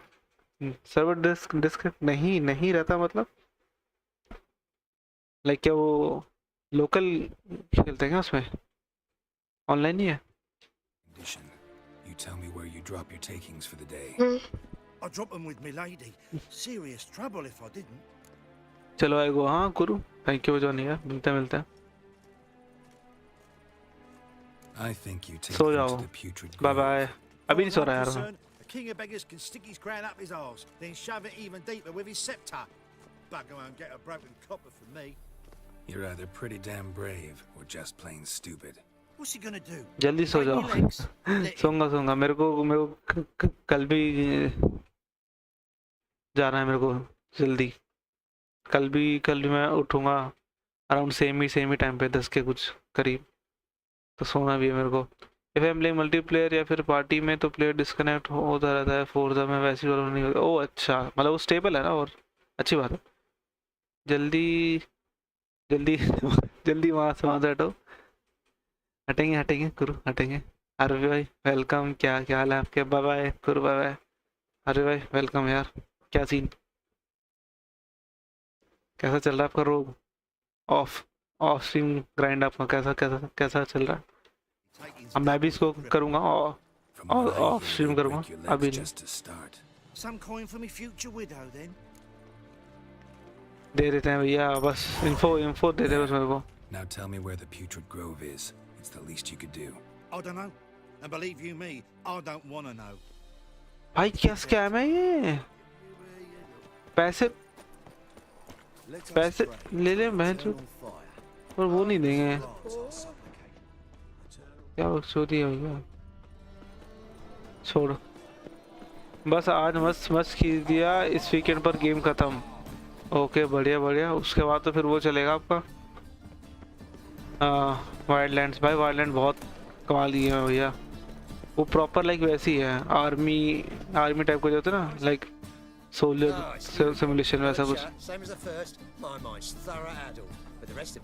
सर्वर डिस्कनेक्ट नहीं रहता मतलब लाइक क्या वो लोकल खेलते हैं क्या उसमें, ऑनलाइन ही है? Condition. You tell me where you drop your takings for the day. I drop them with me lady. Serious trouble if I didn't. चलो आएगो। हाँ गुरु, थैंक यू जो नहीं है, मिलते हैं। I think you take सो them जाओ, to the putrid bye grove. Bye. अभी नहीं सो रहा यार मैं। The king of beggars can stick his crown up his arse, then shove it even deeper with his scepter. Bugger won't get a broken copper from me. You're either pretty damn brave or just plain stupid. What's he gonna do? जल्दी सो Break जाओ। your legs? Let him. सोऊंगा। मेरे को कल भी जाना है मेरे को जल्दी। कल भी मैं उठूंगा अराउंड सेम ही टाइम पे, 10 के कुछ करीब। तो सोना भी है मेरे को। If I am playing multiplayer या फिर पार्टी में तो प्लेयर डिस्कनेक्ट होता रहता है। फोर्जा में वैसी प्रॉब्लम नहीं होती। ओह अच्छा, मतलब वो स्टेबल है ना, और अच्छी बात है। जल्दी जल्दी जल्दी वहाँ से हटो। हटेंगे गुरु, हटेंगे। अरे भाई वेलकम, क्या हाल है आपके? बाय बाय गुरु, बाय बाय। अरे भाई वेलकम यार, क्या सीन, कैसा चल रहा है आपका रोग? ऑफ स्ट्रीम ग्राइंड आपका कैसा चल रहा है? अब मैं भी इसको करूँगा, From what I of hear, stream you'll करूँगा break your अभी legs नहीं। just to start. Some coin for me future widow then. दे देते हैं भैया, बस इन्फो दे दे बस मेरे को। Now tell me where the putrid grove is. It's the least you could do. I don't know. And believe you me, I don't want to know. भाई क्या scam है ये? पैसे ले ले बहन, और वो नहीं देंगे। क्या बकचोदी है भैया, छोड़। बस आज मस्त खींच दिया, इस वीकेंड पर गेम खत्म। ओके बढ़िया। उसके बाद तो फिर वो चलेगा आपका वाइल्डलैंड्स। भाई वाइल्डलैंड बहुत कमाल की है भैया। वो प्रॉपर लाइक वैसी है, आर्मी टाइप का जो होता है ना, लाइक सोल्जर सिमुलेशन वैसा कुछ। Same as the first. My mind's thorough addle, but the rest of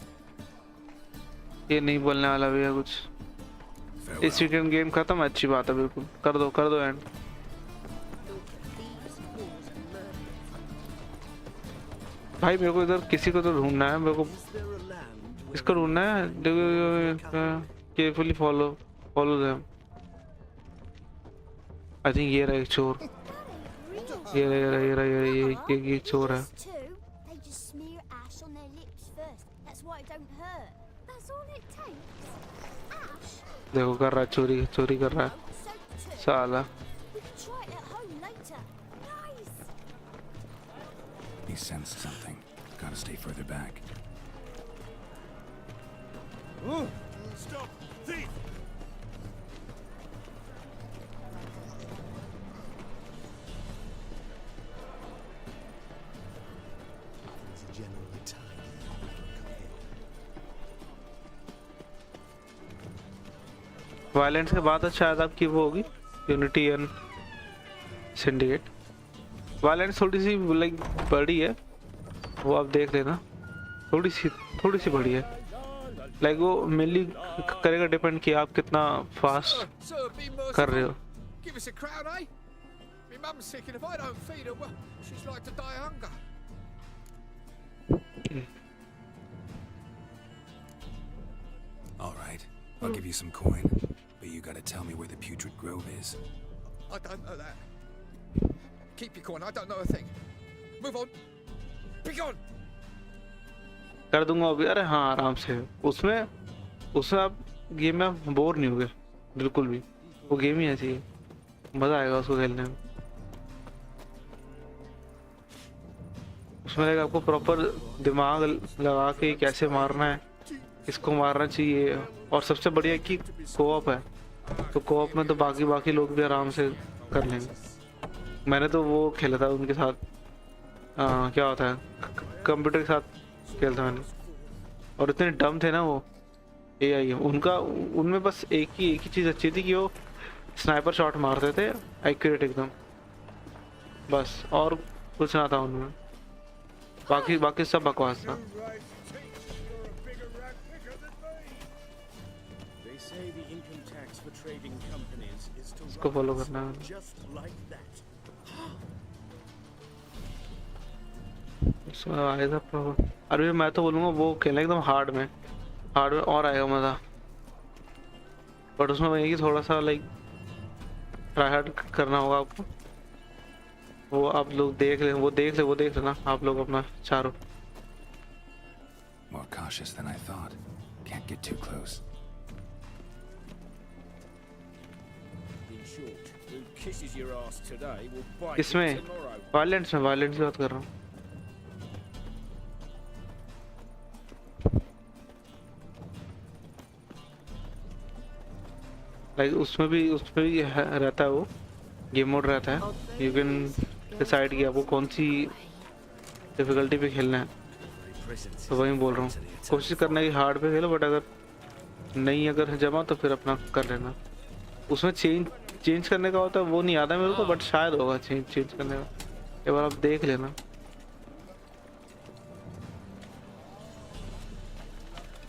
ये नहीं बोलने वाला भैया कुछ। इस Farewell. वीकेंड गेम खत्म, अच्छी बात है, बिल्कुल कर दो एंड। भाई मेरे को इधर किसी को तो ढूंढना है, मेरे को इसको ढूंढना है। Carefully follow them. I think ये रहा एक चोर, ये चोर है। Too, they just smear ash on their lips first. That's why it don't hurt. That's all it takes. Ash? देखो कर रहा है, चोरी कर रहा है Soap too. साला। We can try it at home later. Nice. He sensed something. Gotta stay further back. Stop! Thief! Violence के बाद शायद आपकी वो होगी यूनिटी एंड सिंडिकेट। वायलेंस थोड़ी सी लाइक बड़ी है, वो आप देख लेना, थोड़ी सी बड़ी है। लाइक वो मेनली करेगा डिपेंड कि आप कितना फास्ट Sir, be कर रहे merciful. हो। Give us a crown, eh? My mum's sick, and if I don't feed her, well, she's like to die of hunger. All right, I'll give you some coin, but you gotta tell me where the Putrid Grove is. I don't know that. Keep your coin, I don't know a thing. Move on. Be gone. कर दूंगा अभी। अरे हाँ, आराम से। उसमें आप game में बोर नहीं होगे बिल्कुल भी। वो गेम ही ऐसी है, मजा आएगा उसको खेलने में। उसमें एक आपको प्रॉपर दिमाग लगा के कैसे मारना है, किसको मारना चाहिए, और सबसे बढ़िया कि कोऑप है, तो कोऑप में तो बाकी लोग भी आराम से कर लेंगे। मैंने तो वो खेला था उनके साथ, क्या होता है, कंप्यूटर के साथ खेला था मैंने, और इतने डम थे ना वो एआई उनका। उनमें बस एक ही चीज़ अच्छी थी कि वो स्नाइपर शॉट मारते थे एक्यूरेट एकदम, बस, और कुछ ना था उनमें। बाकी सब बकवास था। इसको फॉलो करना है। इसमें आएगा प्रॉब्लम। अरे मैं तो बोलूँगा वो खेलना एकदम हार्ड में और आएगा मज़ा, बट उसमें वही कि थोड़ा सा लाइक ट्राई हार्ड करना होगा आपको। वो आप लोग देख लेना आप लोग अपना चारों। More cautious than I thought. Can't get too close. इसमें वायलेंस की बात कर रहा हूँ। लाइक उसमें भी रहता है वो गेम मोड रहता है। यू कैन डिसाइड कि आपको कौन सी डिफिकल्टी पे खेलना है, तो वही बोल रहा हूँ। कोशिश करना कि हार्ड पे खेलो, बट अगर जमा तो फिर अपना कर लेना। उसमें चेंज करने का होता है, वो नहीं आता मेरे को, बट शायद होगा चेंज करने का। एक बार आप देख लेना।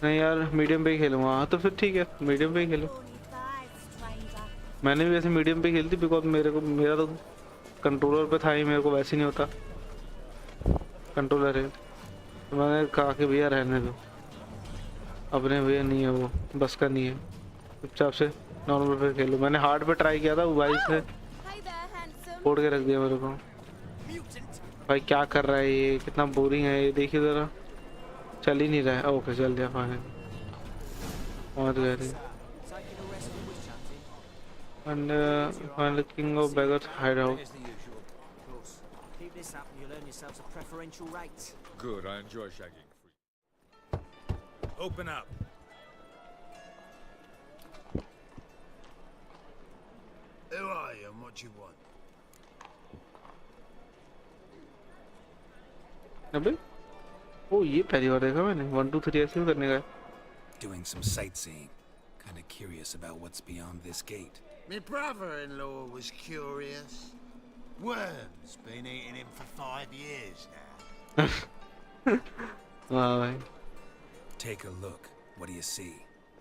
नहीं यार, मीडियम पे ही खेलूँगा। हाँ तो फिर ठीक है, मीडियम पे ही खेलो। मैंने भी वैसे मीडियम पे खेली थी, बिकॉज मेरा तो कंट्रोलर पे था ही, मेरे को वैसे नहीं होता कंट्रोलर है, तो मैंने कहा कि भैया रहने दो, अपने भैया नहीं है वो, बस का नहीं है, चुपचाप से नॉर्मल पे खेलो। मैंने हार्ड पे ट्राई किया था, वो भाई से फोड़ के रख दिया मेरे को। भाई क्या कर रहा है ये, कितना बोरिंग है ये, देखिए ज़रा, चल ही नहीं रहा है। ओके चल दिया, फाइनल पहुँच गए थे। And find the king of beggars hideout. Keep this up and you'll earn yourselves a preferential rate. Good, I enjoy shagging. Open up. Who are you and what do you want? अबे ओ ये पहली बार देखा मैंने। 1 2 3 ऐसे भी करने का। Doing some sightseeing. Kinda curious about what's beyond this gate. My brother-in-law was curious. Worms been eating him for 5 years now. वाह भाई। Take a look. What do you see?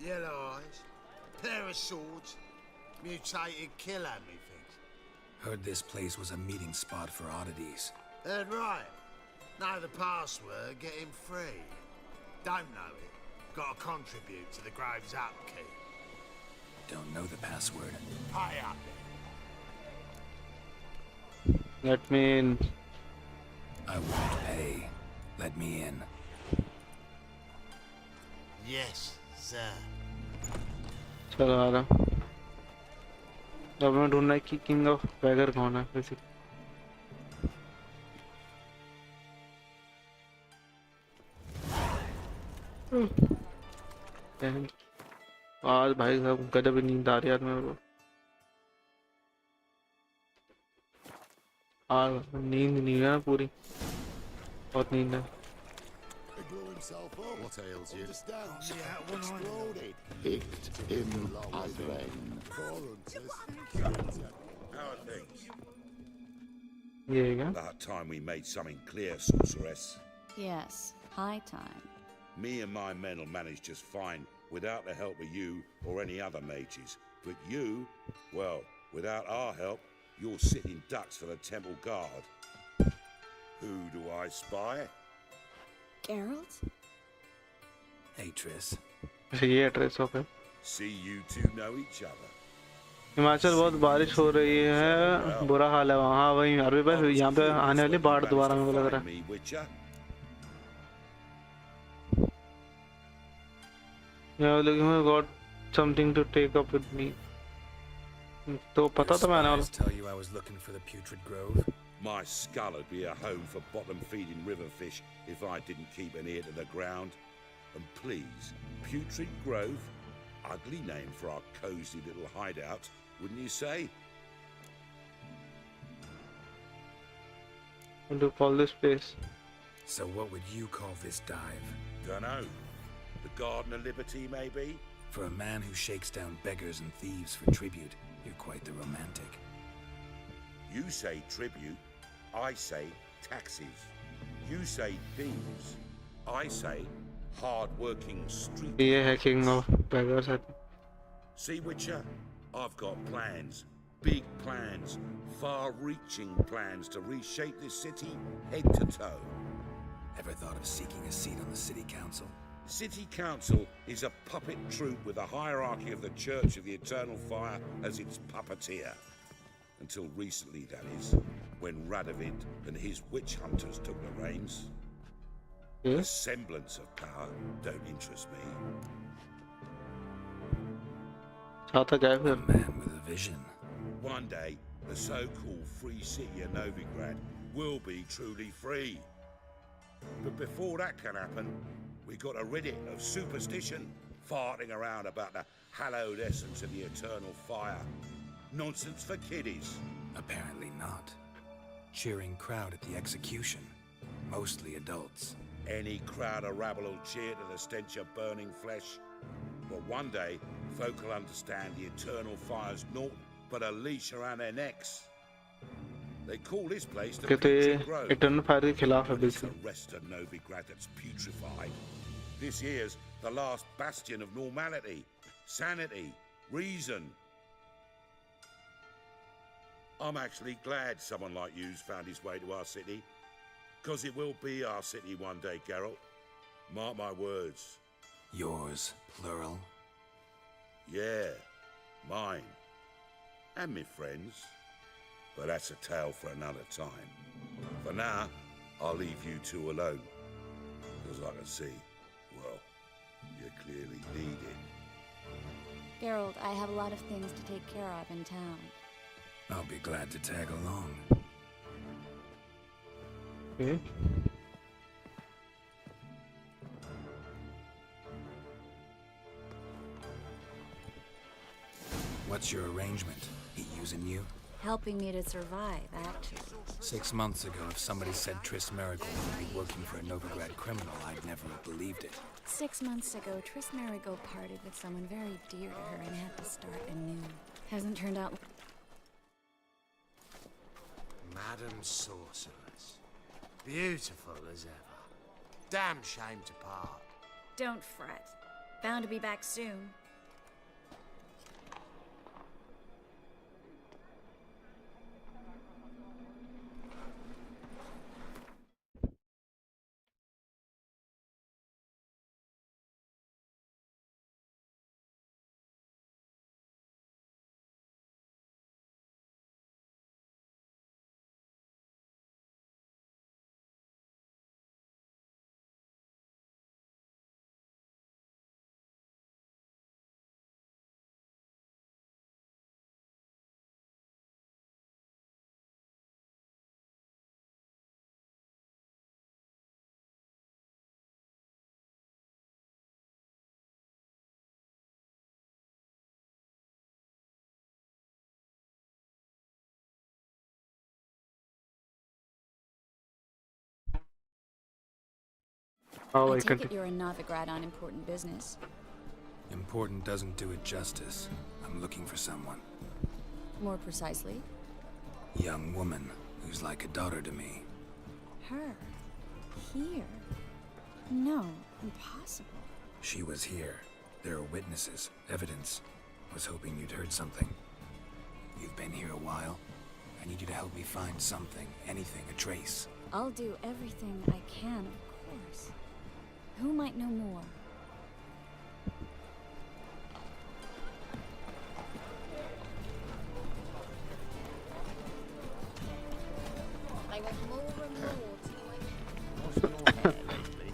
Yellow eyes, pair of swords, mutated killer, methinks. Heard this place was a meeting spot for oddities. Heard right. Know the password, get him free. Don't know it. Got to contribute to the Grove's upkeep. Don't know the password. Pay up then. Let me in. I won't pay. Let me in. Yes, sir. चलो आ रहा। अब मैं ढूंढना है कि king of bagger कौन है basically. आज भाई साहब गजब ही नींद आ रही है मेरे को। आज नींद नहीं है ना पूरी, बहुत नींद है। What ails you? Yeah, one exploded. picked him again. How are things? ये क्या? About time we made something clear, sorceress. Yes, high time. Me and my men will manage just fine without the help of you or any other mages. But you, well, without our help, you're sitting ducks for the temple guard. Who do I spy? Geralt? Hey, Triss. अच्छा ये address हो गया. See you two know each other. Himachal बहुत बारिश हो रही है, बुरा हाल है वहाँ. वहीं अरबी पर यहाँ पे आने वाली बाढ़ दोबारा मेरे को लग रहा है. Me, Witcher. Yeah, looking for got something to take up with me. तो पता था मैं आने वाला. Tell you I was looking for the Putrid Grove. My skull would be a home for bottom-feeding river fish if I didn't keep an ear to the ground. And please, Putrid Grove, ugly name for our cozy little hideout, wouldn't you say? What do you call this place? So what would you call this dive? Dunno. The Garden of Liberty, maybe? For a man who shakes down beggars and thieves for tribute, you're quite the romantic. You say tribute, I say taxes. You say thieves, I say hard-working street. ये है King of Beggars. See, Witcher, I've got plans. Big plans. Far-reaching plans to reshape this city head to toe. Ever thought of seeking a seat on the city council? City Council is a puppet troupe with a hierarchy of the Church of the Eternal Fire as its puppeteer. Until recently, that is, when Radovid and his witch hunters took the reins. The semblance of power don't interest me. चाहता A man with a vision. One day, the so-called free city of Novigrad will be truly free. But before that can happen, we got to rid it of superstition, farting around about the hallowed essence of the eternal fire. Nonsense for kiddies. Apparently not. Cheering crowd at the execution. Mostly adults. Any crowd of rabble will cheer to the stench of burning flesh. But one day, folk will understand the eternal fire's naught but a leash around their necks. They call this place the Putrid Grove. Eternal Fire के खिलाफ है It's the बिल्कुल. rest of Novigrad that's putrefied. This here's the last bastion of normality, sanity, reason. I'm actually glad someone like you's found his way to our city. Because it will be our city one day, Geralt. Mark my words. Yours, plural. Yeah, mine. And me friends. But that's a tale for another time. For now, I'll leave you two alone. Because I can see, well, you clearly need it. Geralt, I have a lot of things to take care of in town. I'll be glad to tag along. Okay. What's your arrangement? He using you? Helping me to survive, actually. 6 months ago, if somebody said Triss Merigold would be working for a Novigrad criminal, I'd never have believed it. 6 months ago, Triss Merigold parted with someone very dear to her and had to start anew. Hasn't turned out... Madam Sorceress. Beautiful as ever. Damn shame to part. Don't fret. Bound to be back soon. Oh, I I take can. it you're in Novigrad on important business. Important doesn't do it justice. I'm looking for someone. More precisely? Young woman who's like a daughter to me. Her. Here. No, impossible. She was here. There are witnesses, evidence. Was hoping you'd heard something. You've been here a while. I need you to help me find something, anything, a trace. I'll do everything I can, of course. Who might know more? They want more and more to What's your hair lately?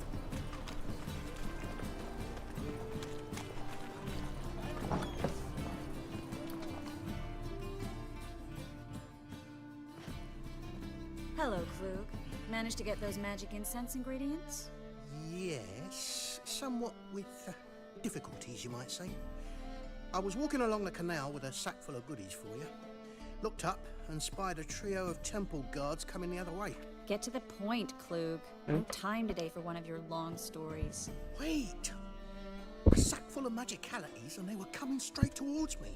Hello, Klug. Managed to get those magic incense ingredients? Yes, somewhat with difficulties, you might say. I was walking along the canal with a sack full of goodies for you. Looked up and spied a trio of temple guards coming the other way. Get to the point, Klug. No time today for one of your long stories. Wait! A sack full of magicalities and they were coming straight towards me.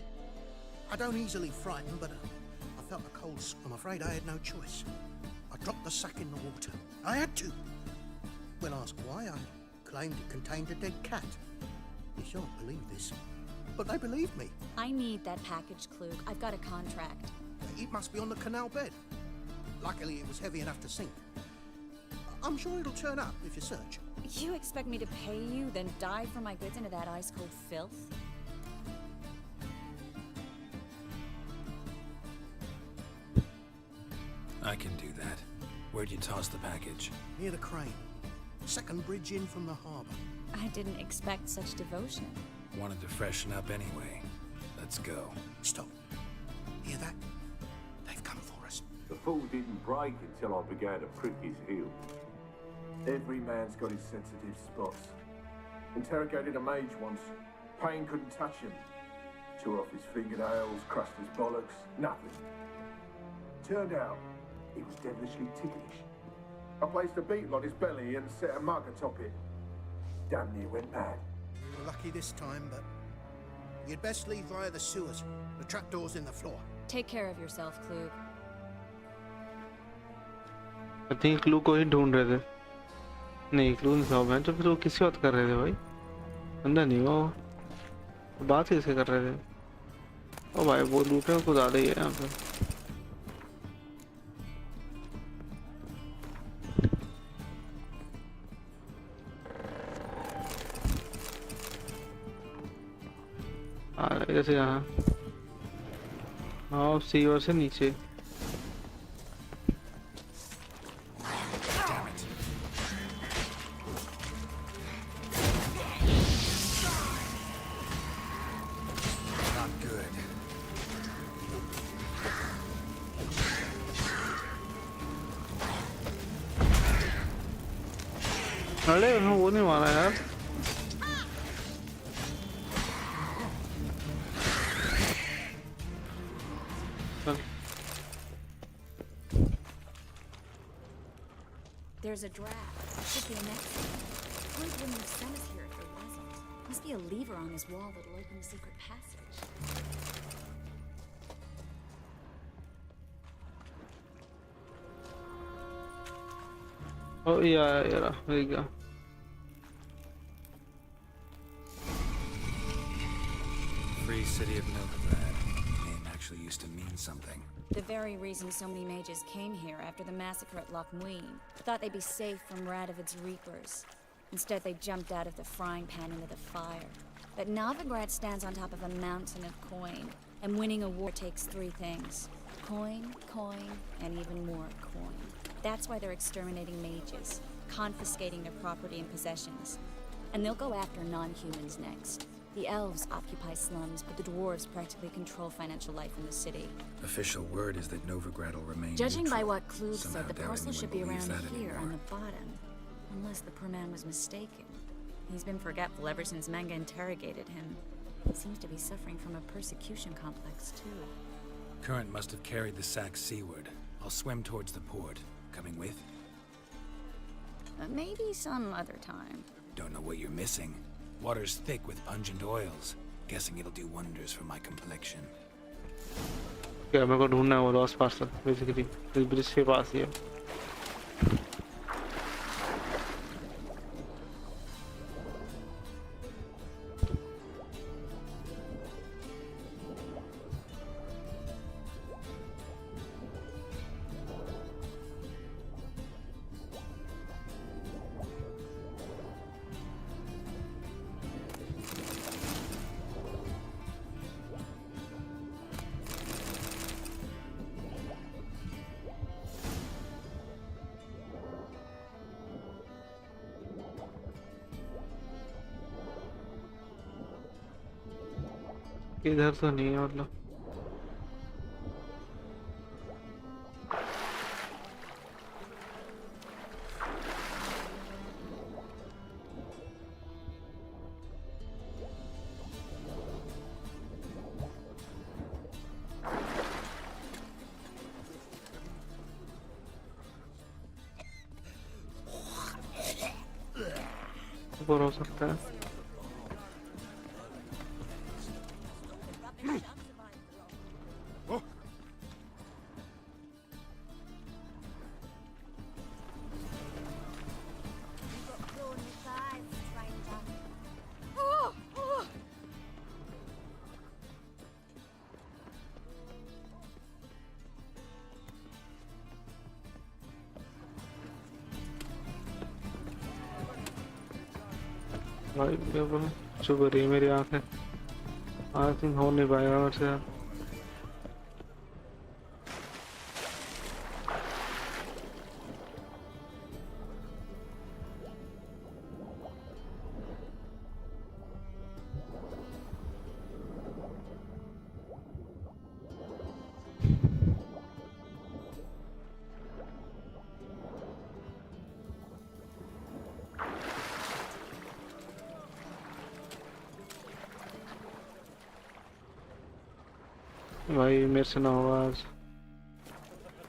I don't easily frighten, but I felt a cold. I'm afraid I had no choice. I dropped the sack in the water. I had to. When asked why, I claimed it contained a dead cat. You shan't believe this, but they believed me. I need that package, Klug. I've got a contract. It must be on the canal bed. Luckily, it was heavy enough to sink. I'm sure it'll turn up if you search. You expect me to pay you, then dive for my goods into that ice-cold filth? I can do that. Where'd you toss the package? Near the crane. Second bridge in from the harbour. I didn't expect such devotion. Wanted to freshen up anyway. Let's go. Stop. Hear that? They've come for us. The fall didn't break until I began to prick his heel. Every man's got his sensitive spots. Interrogated a mage once. Pain couldn't touch him. Tore off his fingernails, crushed his bollocks, nothing. Turned out, he was devilishly ticklish. I placed a beetle on his belly and set a mug atop it. Damn near went mad. You were lucky this time, but you'd best leave via the sewers. The trapdoor's in the floor. Take care of yourself, Klug. I think clue को ही ढूंढ रहे थे नहीं clue नहीं था मैं तो फिर वो किसी बात कर रहे थे भाई अंदर नहीं वो बात किससे कर रहे थे ओ भाई वो लूटने को ज़्यादा ही है यहाँ पे जैसे यहाँ हाँ सीवर से नीचे अरे वो नहीं मारा यार There's a draft. Should be an exit. Klug wouldn't have sent us here if there wasn't. Must be a lever on this wall that'll open the secret passage. Oh yeah, there you go. Free City of Novigrad. Name actually used to mean something. The very reason so many mages came here after the massacre at Loch Muin. Thought they'd be safe from Radovid's reapers. Instead, they jumped out of the frying pan into the fire. But Novigrad stands on top of a mountain of coin, and winning a war takes three things. Coin, coin, and even more coin. That's why they're exterminating mages, confiscating their property and possessions. And they'll go after non-humans next. The elves occupy slums, but the dwarves practically control financial life in the city. Official word is that Novigrad will remain Judging neutral. by what Klug said, the doubt parcel anyone should be believes around that here anymore. on the bottom. Unless the poor man was mistaken. He's been forgetful ever since Manga interrogated him. He seems to be suffering from a persecution complex, too. Current must have carried the sack seaward. I'll swim towards the port. Coming with? Maybe some other time. Don't know what you're missing. Water's thick with pungent oils. Guessing it'll do wonders for my complexion. क्या मेरे को ढूंढना है वो lost parcel basically इस bridge के पास ही है. इधर तो नहीं है मतलब. ऊपर हो सकता है. भाई चुभ रही मेरी आंखें. आई थिंक हो नहीं पाएगा मेरे से. भाई मेरे से ना होगा आज.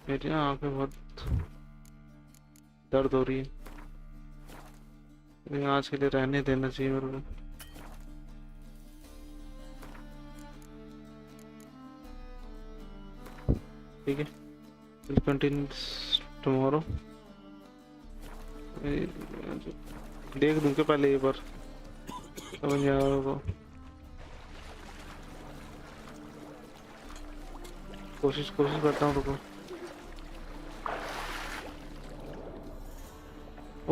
मेरी आंखें बहुत दर्द हो रही है. लेकिन आज के लिए रहने देना चाहिए मेरे को. ठीक है, विल कंटिन्यू टुमारो. देख दूं के पहले एक बार समझ आ रहा को. कोशिश करता हूँ. रुको.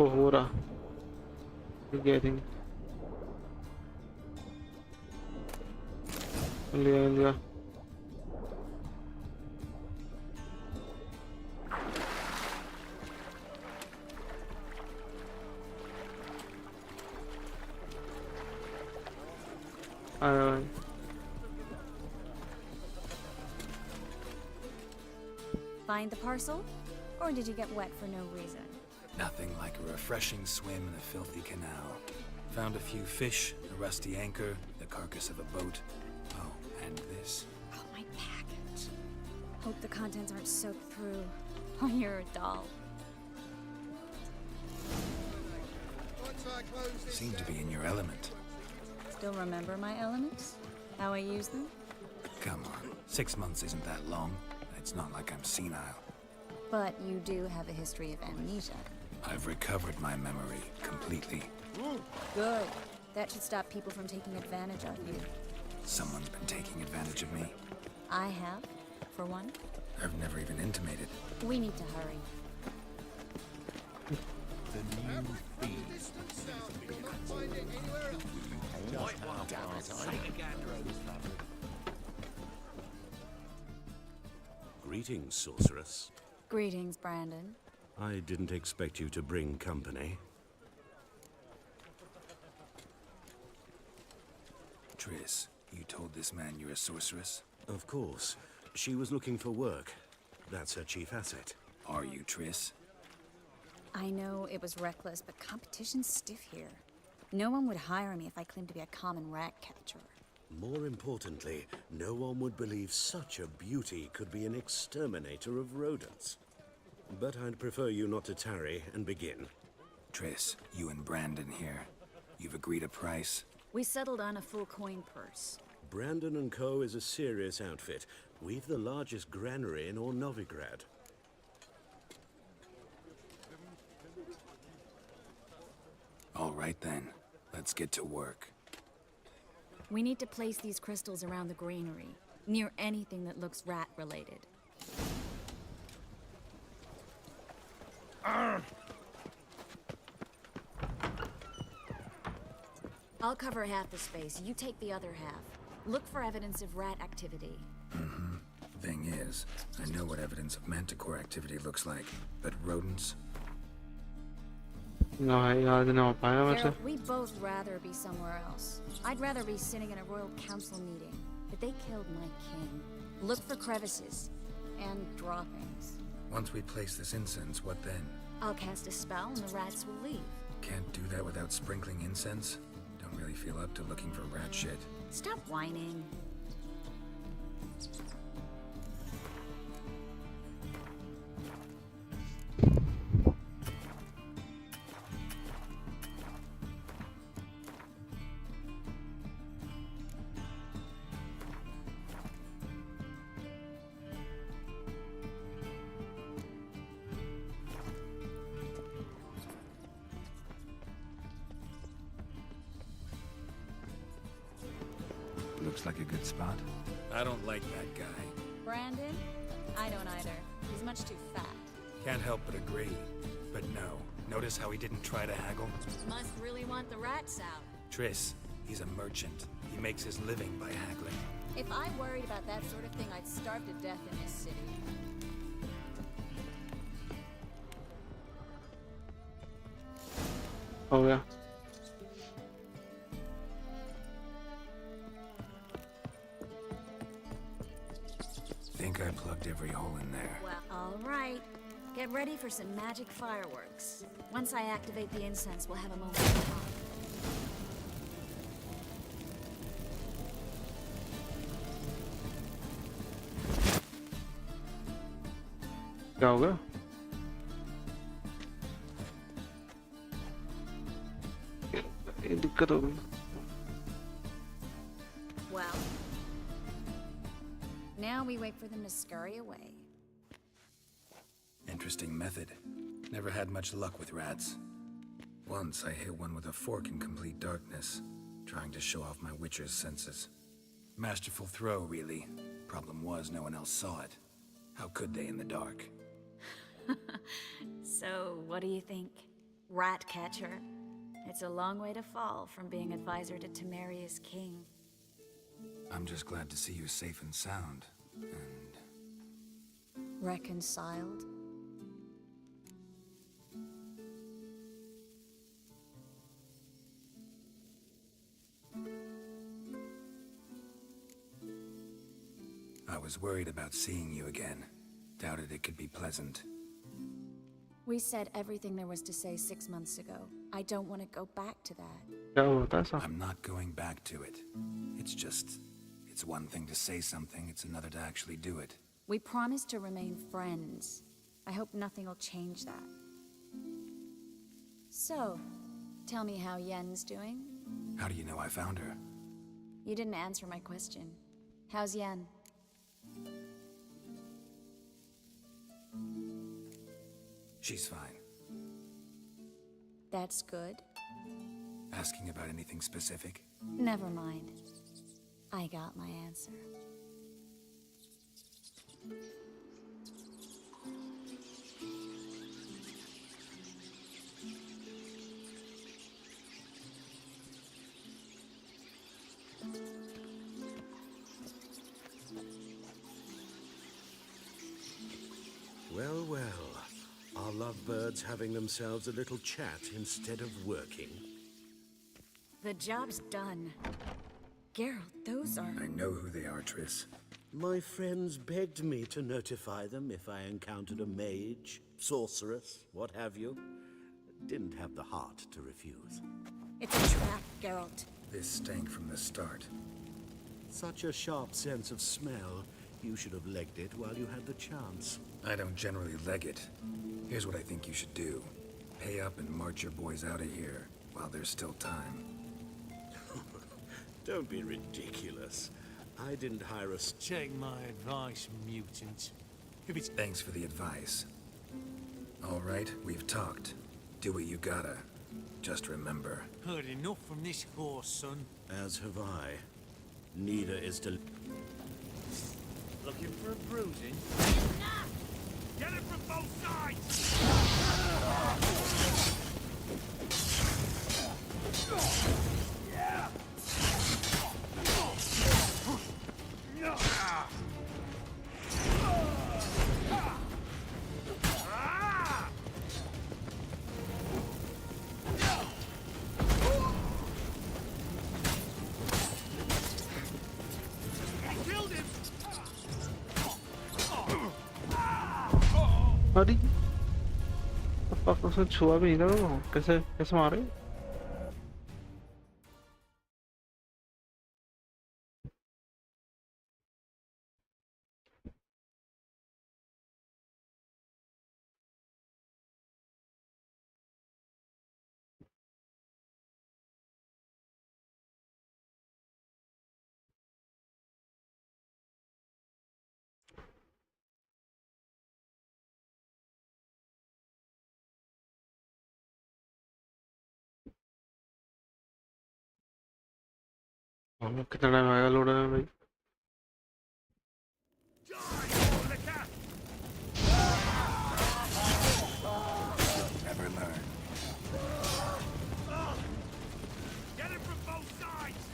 ओ हो रहा. ठीक है. आई थिंक लिया. Find the parcel? Or did you get wet for no reason? Nothing like a refreshing swim in a filthy canal. Found a few fish, a rusty anchor, the carcass of a boat. Oh, and this. Oh, my package. Hope the contents aren't soaked through. Oh, you're a doll. Seem to be in your element. Still remember my elements? How I use them? Come on, 6 months isn't that long. It's not like I'm senile. But you do have a history of amnesia. I've recovered my memory completely. Good. That should stop people from taking advantage of you. Someone's been taking advantage of me. I have, for one. I've never even intimated. We need to hurry. The new feed. Greetings, sorceress. Greetings, Brandon. I didn't expect you to bring company. Triss, you told this man you're a sorceress? Of course. She was looking for work. That's her chief asset. Are you, Triss? I know it was reckless, but competition's stiff here. No one would hire me if I claimed to be a common rat catcher. More importantly, no one would believe such a beauty could be an exterminator of rodents. But I'd prefer you not to tarry and begin. Triss, you and Brandon here. You've agreed a price. We settled on a full coin purse. Brandon and Co. is a serious outfit. We've the largest granary in all Novigrad. All right then, let's get to work. We need to place these crystals around the granary, near anything that looks rat-related. I'll cover half the space, you take the other half. Look for evidence of rat activity. Mm-hmm. Thing is, I know what evidence of manticore activity looks like, but rodents? No, याद नहीं हो पाया मेरे से. Geralt, we'd both rather be somewhere else. I'd rather be sitting in a royal council meeting, but they killed my king. Look for crevices and droppings. Once we place this incense, what then? I'll cast a spell and the rats will leave. Can't do that without sprinkling incense? Don't really feel up to looking for rat shit. Stop whining. Looks like a good spot. I don't like that guy. Brandon? I don't either. He's much too fat. Can't help but agree. But no. Notice how he didn't try to haggle? Must really want the rats out. Triss, he's a merchant. He makes his living by haggling. If I worried about that sort of thing, I'd starve to death in this city. हो गया. Think I plugged every hole in there. Well, all right. Get ready for some magic fireworks. Once I activate the incense, we'll have a moment to talk. क्या हो गया? ये दिक्कत हो गई. Well, now we wait for them to scurry away. Interesting method. Never had much luck with rats. Once I hit one with a fork in complete darkness, trying to show off my witcher's senses. Masterful throw, really. Problem was, no one else saw it. How could they in the dark? So, what do you think? Rat catcher? It's a long way to fall from being advisor to Temeria's king. I'm just glad to see you safe and sound. And Reconciled? I was worried about seeing you again. Doubted it could be pleasant. We said everything there was to say 6 months ago. I don't want to go back to that. क्या हुआ था ऐसा? I'm not going back to it. It's one thing to say something, it's another to actually do it. We promised to remain friends. I hope nothing will change that. So, tell me how Yen's doing? How do you know I found her? You didn't answer my question. How's Yen? She's fine. That's good. Asking about anything specific? Never mind. I got my answer. Well, well. Are lovebirds having themselves a little chat instead of working? The job's done. Geralt, those are... I know who they are, Triss. My friends begged me to notify them if I encountered a mage, sorceress, what have you. Didn't have the heart to refuse. It's a trap, Geralt. This stank from the start. Such a sharp sense of smell. You should have legged it while you had the chance. I don't generally leg it. Here's what I think you should do. Pay up and march your boys out of here while there's still time. Don't be ridiculous. I didn't hire us. Take my advice, mutant. If it's Thanks for the advice. All right, we've talked. Do what you gotta. Just remember. heard enough from this horse, son. As have I. Neither is to... Looking for a bruising? Get it from both sides! अरे पापा उसने छुआ भी नहीं था वो कैसे कैसे मारे कितना टाइम आएगा लोड में भाई Never learn. Get it from both sides!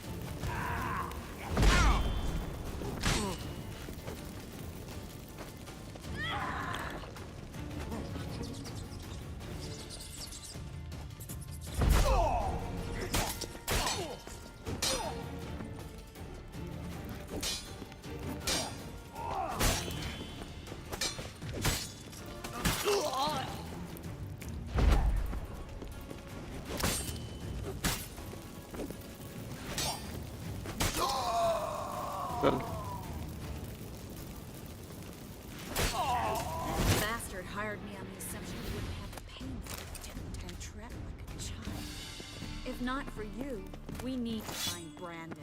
चल Bastard hired me on the assumption he wouldn't have to pay me. Didn't and tread like a child. If not for you, we need to find Brandon.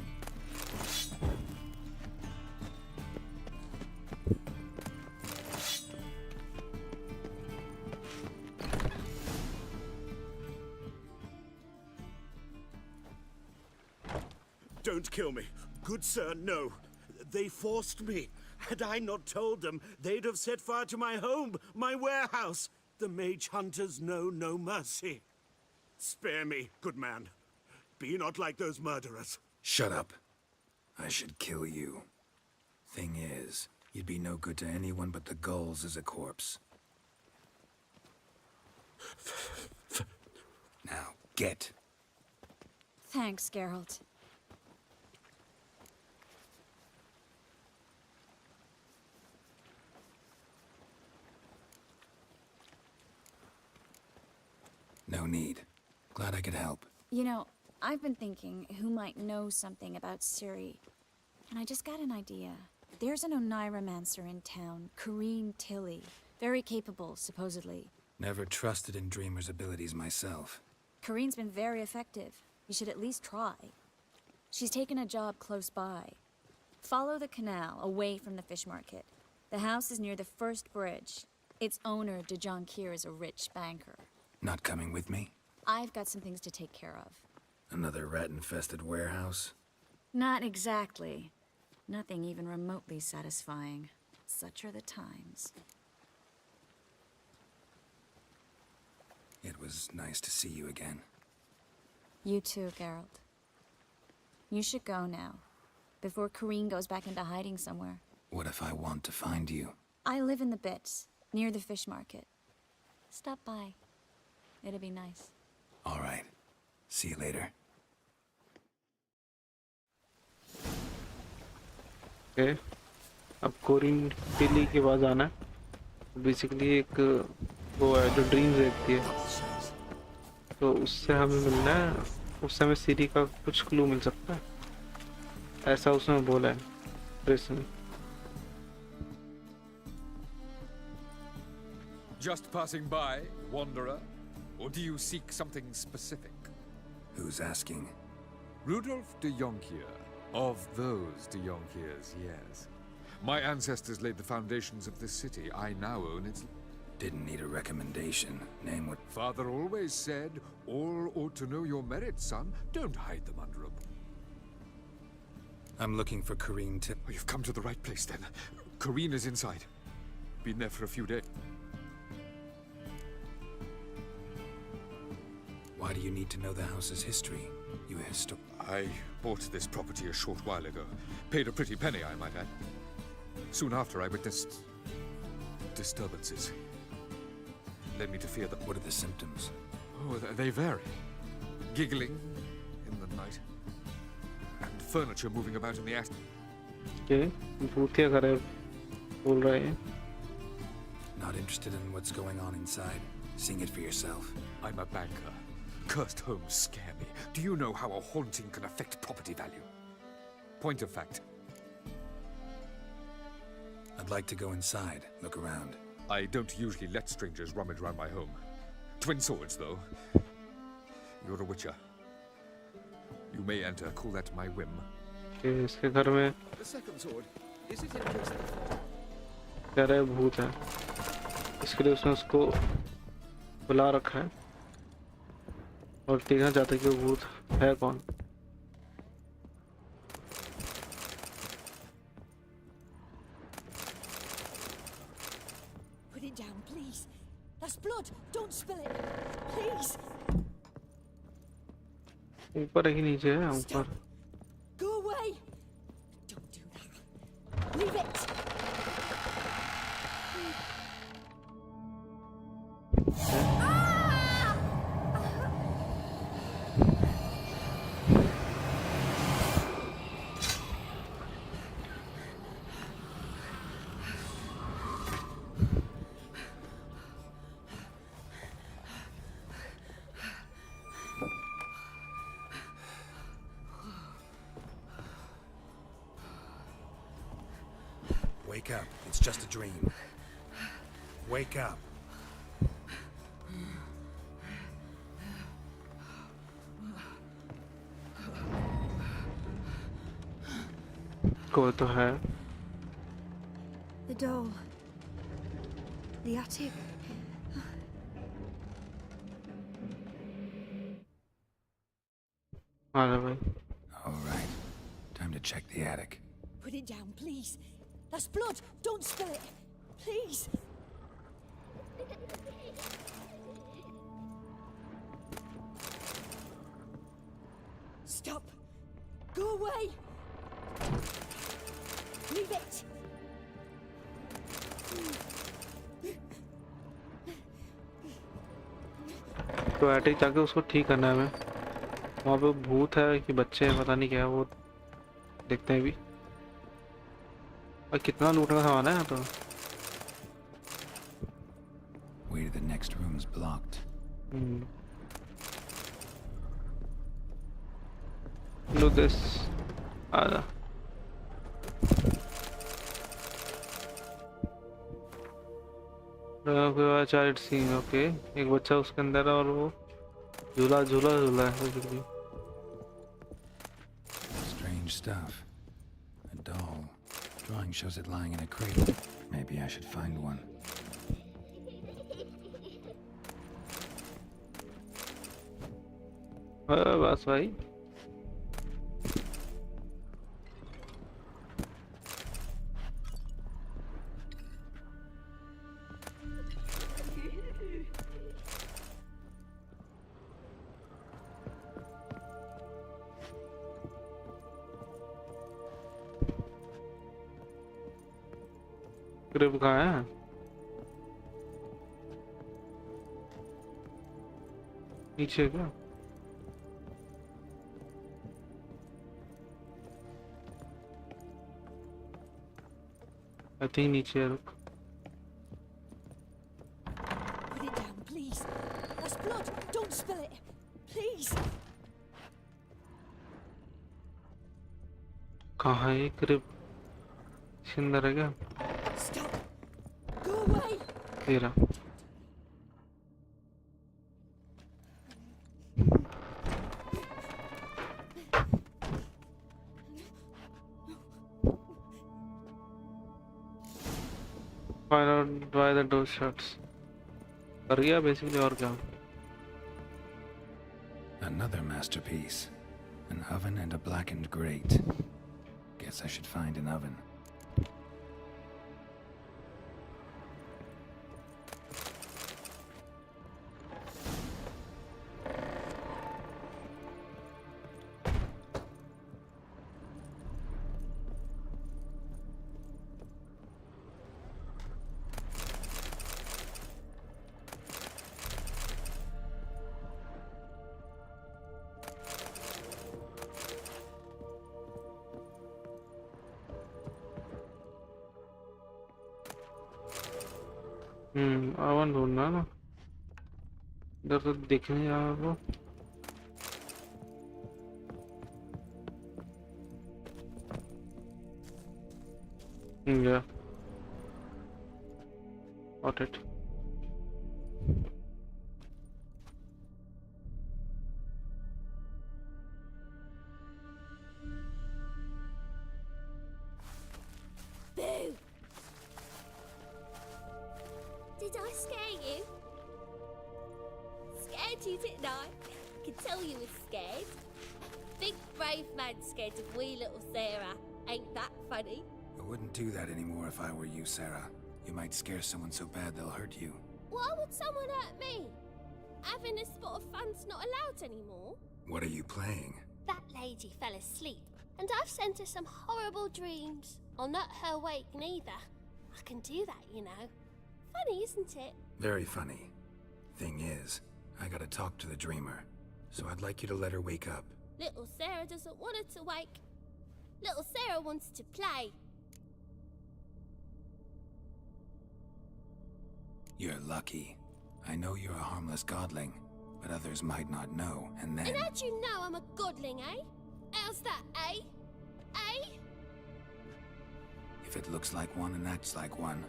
Don't kill me. Good sir, no. They forced me. Had I not told them, they'd have set fire to my home, my warehouse. The mage hunters know no mercy. Spare me, good man. Be not like those murderers. Shut up. I should kill you. Thing is, you'd be no good to anyone but the gulls as a corpse. Now, get. Thanks, Geralt. No need. Glad I could help. You know, I've been thinking who might know something about Ciri. And I just got an idea. There's an Oneiromancer in town, Corrine Tilly. Very capable, supposedly. Never trusted in Dreamer's abilities myself. Corrine's been very effective. You should at least try. She's taken a job close by. Follow the canal, away from the fish market. The house is near the first bridge. Its owner, Dejon Kier, is a rich banker. Not coming with me? I've got some things to take care of. Another rat-infested warehouse? Not exactly. Nothing even remotely satisfying. Such are the times. It was nice to see you again. You too, Geralt. You should go now, before Corrine goes back into hiding somewhere. What if I want to find you? I live in the Bits, near the fish market. Stop by. It'll be nice. All right. See you later. Okay. अब कोरिन Tilly के पास आना है basically एक वो है जो dreams देखती है तो उससे हमें मिलना है उससे हमें सीरी का कुछ क्लू मिल सकता है ऐसा उसने बोला है प्रेस में Just passing by, wanderer? Or do you seek something specific? Who's asking? Rudolf de Jonkier, Of those de Jonquiers, yes. My ancestors laid the foundations of this city. I now own its... Didn't need a recommendation. Name what... Father always said, all ought to know your merits, son. Don't hide them under a... I'm looking for Kareen Tip. Oh, you've come to the right place, then. Kareen is inside. Been there for a few days. Why do you need to know the house's history? You a I bought this property a short while ago. Paid a pretty penny, I might add. Soon after, I witnessed... disturbances. Led me to fear that... What are the symptoms? Oh, they vary. Giggling in the night. And furniture moving about in the attic. Okay, भूतिया घर है बोल रहे हैं. Not interested in what's going on inside? Seeing it for yourself? I'm a banker. Cursed homes scare me. Do you know how a haunting can affect property value? Point of fact. I'd like to go inside, look around. I don't usually let strangers rummage around my home. Twin swords, though. You're a witcher. You may enter. Call that my whim. इसके घर में The second sword. Is it in case of the fall? कह रहे भूत है. इसके लिए उसने उसको बुला रखा है और देखना चाहता है कि वो भूत है कौन. Put it down, please. That's blood. Don't spill it. Please. ऊपर है कि नीचे है? ऊपर. Go away. Don't do that. Leave it. Wake up. It's just a dream. Wake up. कोई तो है. The doll. The attic. आ रहा भाई. All right. Time to check the attic. Put it down, please. That's blood. Don't spill it. Please. Stop. Go away. Leave it. तो attic जाके उसको ठीक करना है हमें. वहाँ पे भूत है कि बच्चे हैं पता नहीं क्या है वो. देखते हैं भी. और कितना लूटने का सामान है यहाँ तो. Way to the next room's blocked. Look this. आजा. Child scene. ओके, एक बच्चा उसके अंदर है और वो झूला झूला झूला है कुछ भी. Strange stuff. A doll. Drawing shows it lying in a crate. Maybe I should find one. बस भाई. क्रिब कहाँ है? नीचे क्या? I think नीचे है. रुक. Put it down, please. That's blood. Don't spill it. Please. कहाँ है ये क्रिब? इसके अंदर है क्या? Stop. Go away. तेरा. Find out why the door shuts. कर गया basically और क्या? Another masterpiece. An oven and a blackened grate. Guess I should find an oven. आवन ढूंढना ना इधर तो दिख नहीं रहा वो yeah got it Boo! Did I scare you? Scared you, didn't I? I could tell you were scared. Big brave man scared of wee little Sarah. Ain't that funny? I wouldn't do that anymore if I were you, Sarah. You might scare someone so bad they'll hurt you. Why would someone hurt me? Having a spot of fun's not allowed anymore. What are you playing? That lady fell asleep, and I've sent her some horrible dreams. I'll not her wake neither. I can do that, you know. Funny, isn't it? Very funny. Thing is, I gotta talk to the dreamer, so I'd like you to let her wake up. Little Sarah doesn't want her to wake. Little Sarah wants to play. You're lucky. I know you're a harmless godling, but others might not know, and then... And how'd you know I'm a godling, eh? How's that, eh? Eh? If it looks like one and acts like one,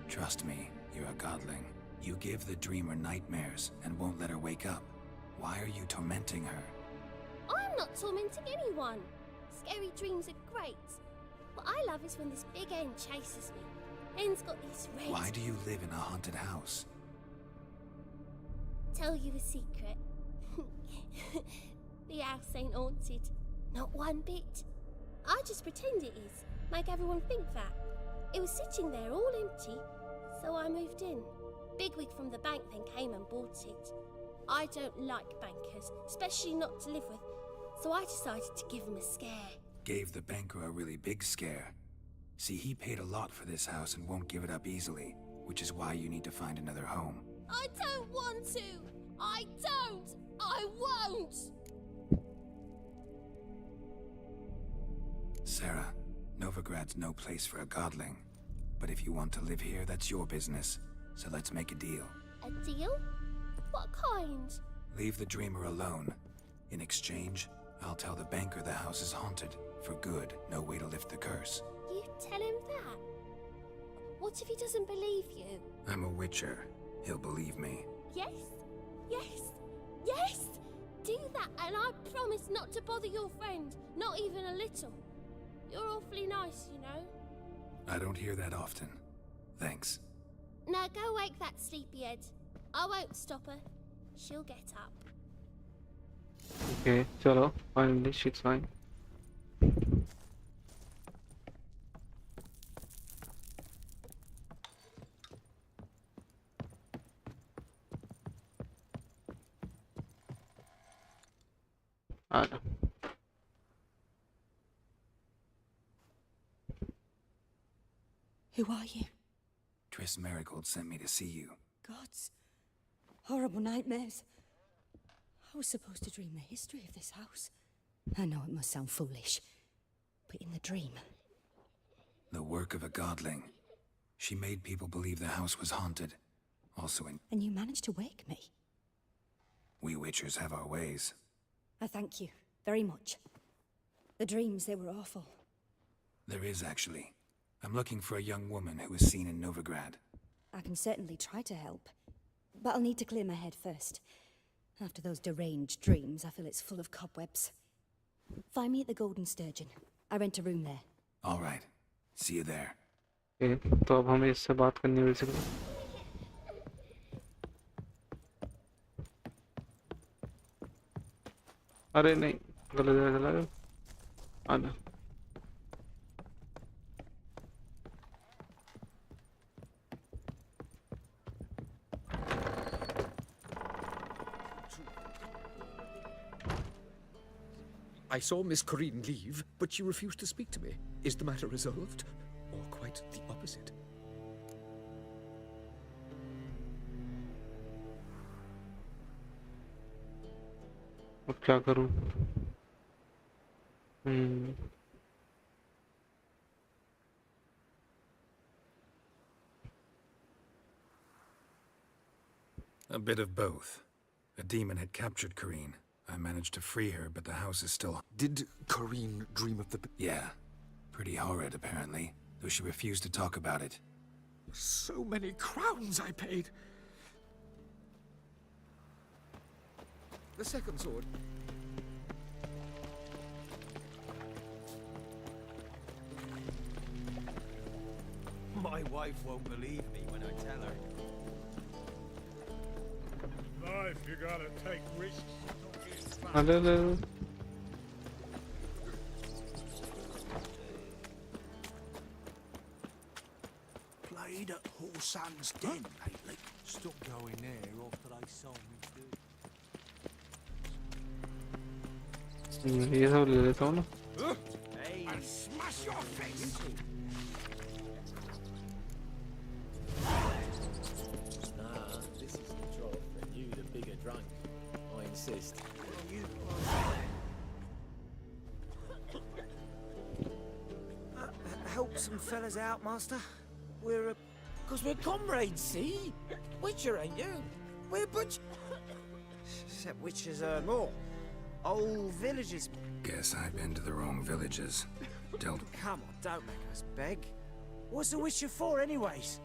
trust me, you're a godling. You give the dreamer nightmares and won't let her wake up. Why are you tormenting her? I'm not tormenting anyone. Scary dreams are great. What I love is when this big hen chases me. Hen's got these red... Why do you live in a haunted house? Tell you a secret. The house ain't haunted. Not one bit. I just pretend it is. Make everyone think that. It was sitting there all empty, so I moved in. Bigwig from the bank then came and bought it. I don't like bankers, especially not to live with, so I decided to give him a scare. Gave the banker a really big scare. See, he paid a lot for this house and won't give it up easily, which is why you need to find another home. I don't want to! I don't! I won't! Sarah, Novigrad's no place for a godling. But if you want to live here, that's your business. So let's make a deal. A deal? What kind? Leave the dreamer alone. In exchange, I'll tell the banker the house is haunted. For good, no way to lift the curse. You tell him that? What if he doesn't believe you? I'm a witcher. He'll believe me. Yes? Yes? Yes! Do that, and I promise not to bother your friend. Not even a little. You're awfully nice, you know. I don't hear that often. Thanks. Now go wake that sleepyhead. I won't stop her. She'll get up. Okay, chalo. Finally, she's fine. Who are you? Triss Marigold sent me to see you. Gods. Horrible nightmares. I was supposed to dream the history of this house. I know it must sound foolish, but in the dream... The work of a godling. She made people believe the house was haunted. Also in... And you managed to wake me. We witchers have our ways. I thank you, very much. The dreams, they were awful. There is, actually. I'm looking for a young woman who was seen in Novigrad. I can certainly try to help. But I'll need to clear my head first. After those deranged dreams, I feel it's full of cobwebs. Find me at the Golden Sturgeon. I rent a room there. All right. See you there. तो अब हमें इससे बात करनी है basically. अरे नहीं, गलत जगह चला गया। आना। I saw Miss Corinne leave, but she refused to speak to me. Is the matter resolved? Or quite the opposite? अब क्या करूं? A bit of both. A demon had captured Corinne. I managed to free her, but the house is still... Did Corinne dream of the... Yeah. Pretty horrid, apparently, though she refused to talk about it. So many crowns I paid! The second sword. My wife won't believe me when I tell her. Life, you gotta take risks. Hello. Played at Horsan's Den lately. Stop going there after they saw me do. ये सब ले लेता हूँ ना। And smash your face! Nah, this is the drop, and you the bigger drunk. I insist. Help some fellas out, Master. We're, 'cause we're comrades, see? Witcher, ain't you? We're butch... Except Witchers are more. Old villagers. Guess I've been to the wrong villages. Dealt... Come on, don't make us beg. What's the Witcher for, anyways?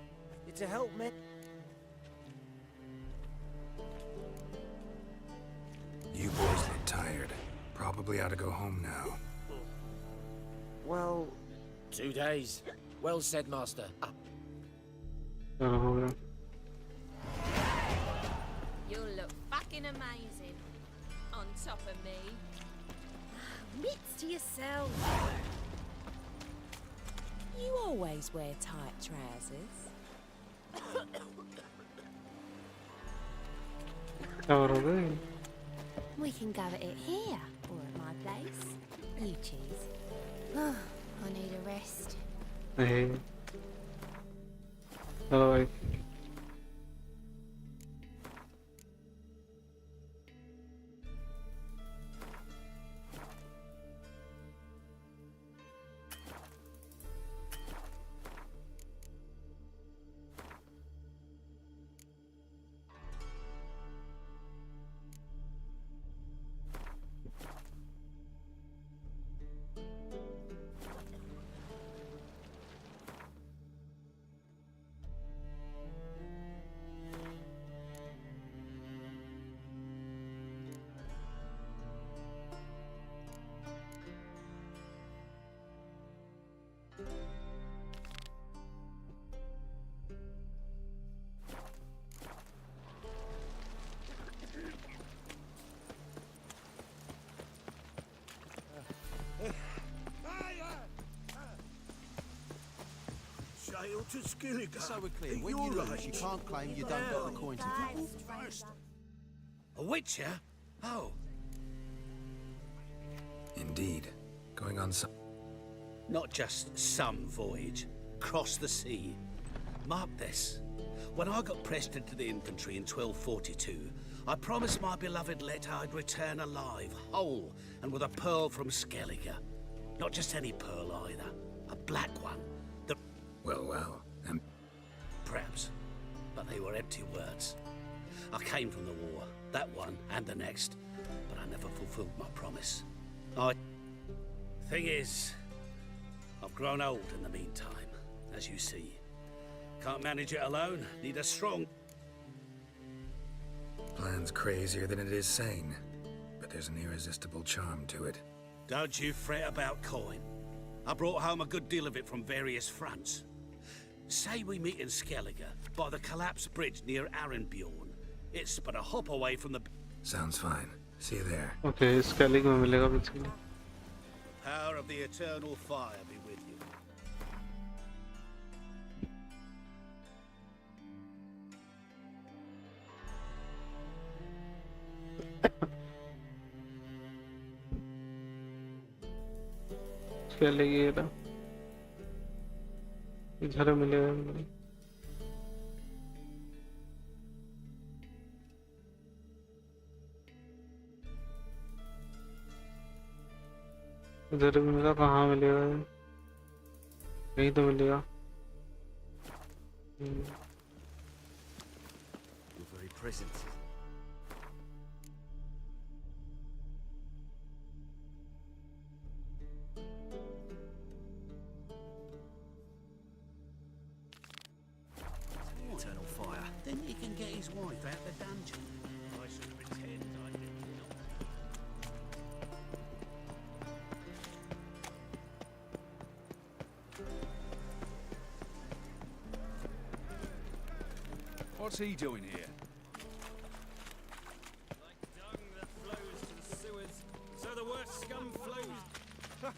It's to help men... You boys look tired. Probably ought to go home now. Well... 2 days. Well said, Master. हो गया। You look fucking amazing. On top of me. Mitts to yourself. You always wear tight trousers. क्या हो रहा है? We can go at it here or at my place. You choose. I need a rest. नहीं। चलो भाई। Jail to Skilligan. So we're clear. When you lose, you can't claim you don't got the coin to do. A witcher? Oh. Indeed. Going on some... Not just some voyage. Cross the sea. Mark this. When I got pressed into the infantry in 1242, I promised my beloved Let I'd return alive, whole, and with a pearl from Skellige. Not just any pearl either. A black one. The... Well, and... Perhaps. But they were empty words. I came from the war, that one and the next, but I never fulfilled my promise. Thing is, I've grown old in the meantime, as you see. Can't manage it alone, need a strong... Plan's crazier than it is sane, but there's an irresistible charm to it. Don't you fret about coin. I brought home a good deal of it from various fronts. Say we meet in Skellige, by the collapsed bridge near Arenbjorn. It's but a hop away from the... Sounds fine. See you there. Okay, scaling में मिलेगा basically. Power of the eternal fire be with you. Scaling ये ना इधर मिलेगा. इधर मिलेगा. कहाँ मिलेगा? कहीं तो मिलेगा. Your very presence. Eternal fire. Then he can get his wife out the dungeon. I should have pretended I didn't know. What's he doing here? Like dung that flows to the sewers, so the worst scum flows.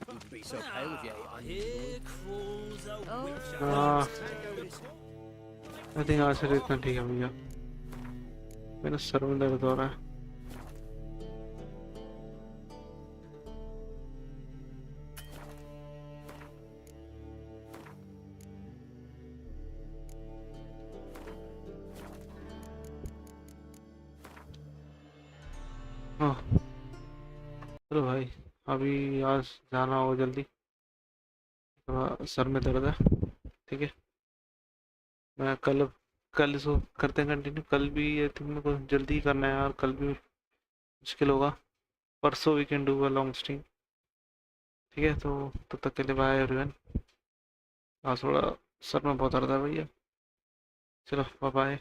Wouldn't be so pale if you ate onions. Here crawls a witch. I think आज से इतना ठीक है भैया. मेरा sir में दर्द हो रहा है. चलो भाई अभी आज जाना होगा जल्दी. थोड़ा सर में दर्द है. ठीक है मैं कल इसको करते हैं कंटिन्यू. कल भी आई थिंक मेरे को जल्दी करना है यार. कल भी मुश्किल होगा. परसों we can do a long stream. ठीक है तो तब तक के लिए बाय एवरीवन. आज थोड़ा सर में बहुत दर्द है भैया. चलो बाय बाय.